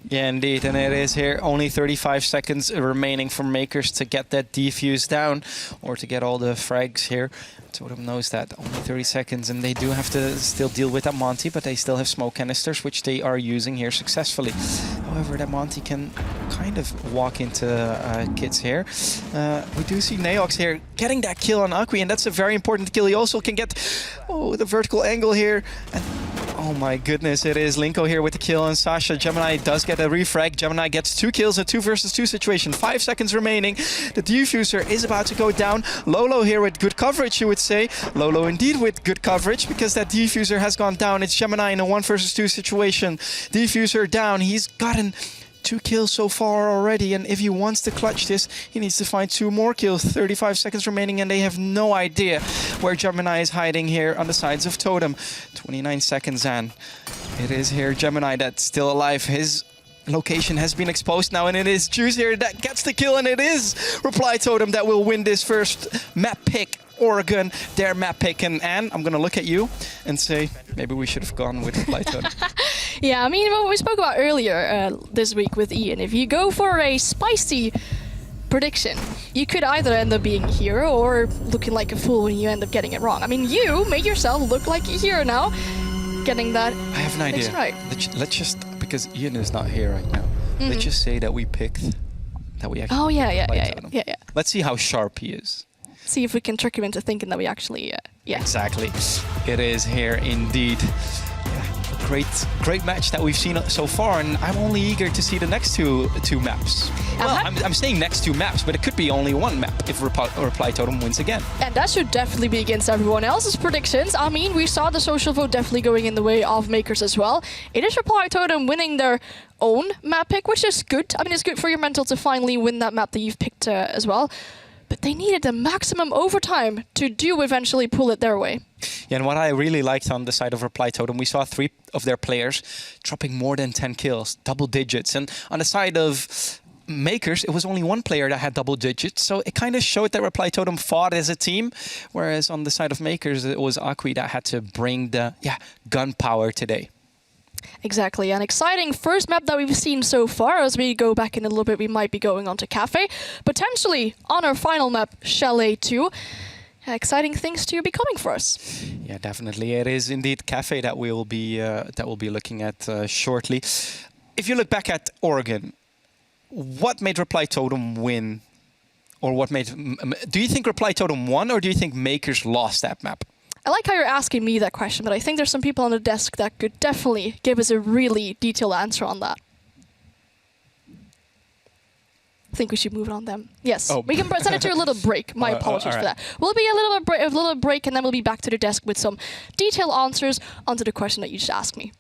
Yeah, indeed, and it is here. Only 35 seconds remaining for Mkers to get that defuse down, or to get all the frags here. Totem knows that. Only 30 seconds, and they do have to still deal with that Monty, but they still have smoke canisters, which they are using here successfully. However, that Monty can kind of walk into kids here. We do see Neox here getting that kill on Akwi, and that's a very important kill. He also can get the vertical angle here. And oh my goodness, it is Linko here with the kill on Sasha. Gemini does get a refrag. Gemini gets 2 kills, a 2 versus 2 situation. 5 seconds remaining. The diffuser is about to go down. Lolo here with good coverage, you would say. Lolo indeed with good coverage, because that diffuser has gone down. It's Gemini in a 1 versus 2 situation. Diffuser down. He's gotten 2 kills so far already, and if he wants to clutch this, he needs to find 2 more kills. 35 seconds remaining, and they have no idea where Gemini is hiding here on the sides of Totem. 29 seconds, and it is here Gemini that's still alive. His location has been exposed now, and it is Juice here that gets the kill, and it is Reply Totem that will win this first map pick. Oregon, their map pick, and Anne, I'm gonna look at you and say maybe we should have gone with Reply Totem. Yeah, I mean, what we spoke about earlier this week with Ian, if you go for a spicy prediction, you could either end up being a hero or looking like a fool when you end up getting it wrong. I mean, you made yourself look like a hero now, getting that. I have an idea. Right. Let's just, because Ian is not here right now, let's just say that we picked, that we actually. Oh yeah. Let's see how sharp he is. See if we can trick him into thinking that we actually, yeah. Exactly. It is here indeed. Yeah, great match that we've seen so far, and I'm only eager to see the next two maps. Well, I'm saying next 2 maps, but it could be only 1 map if Reply Totem wins again. And that should definitely be against everyone else's predictions. I mean, we saw the social vote definitely going in the way of Mkers as well. It is Reply Totem winning their own map pick, which is good. I mean, it's good for your mental to finally win that map that you've picked as well. But they needed the maximum overtime to eventually pull it their way. Yeah, and what I really liked on the side of Reply Totem, we saw 3 of their players dropping more than 10 kills, double digits. And on the side of Mkers, it was only one player that had double digits, so it kind of showed that Reply Totem fought as a team, whereas on the side of Mkers, it was Akwi that had to bring the gunpowder today. Exactly, an exciting first map that we've seen so far. As we go back in a little bit, we might be going on to Cafe, potentially on our final map, Chalet 2. Exciting things to be coming for us. Yeah, definitely. It is indeed Cafe that we will be looking at shortly. If you look back at Oregon, what made Reply Totem win? Or what made... Do you think Reply Totem won, or do you think Mkers lost that map? I like how you're asking me that question, but I think there's some people on the desk that could definitely give us a really detailed answer on that. I think we should move on then. Yes, we can send it to a little break. My apologies for that. We'll be a little break and then we'll be back to the desk with some detailed answers onto the question that you just asked me.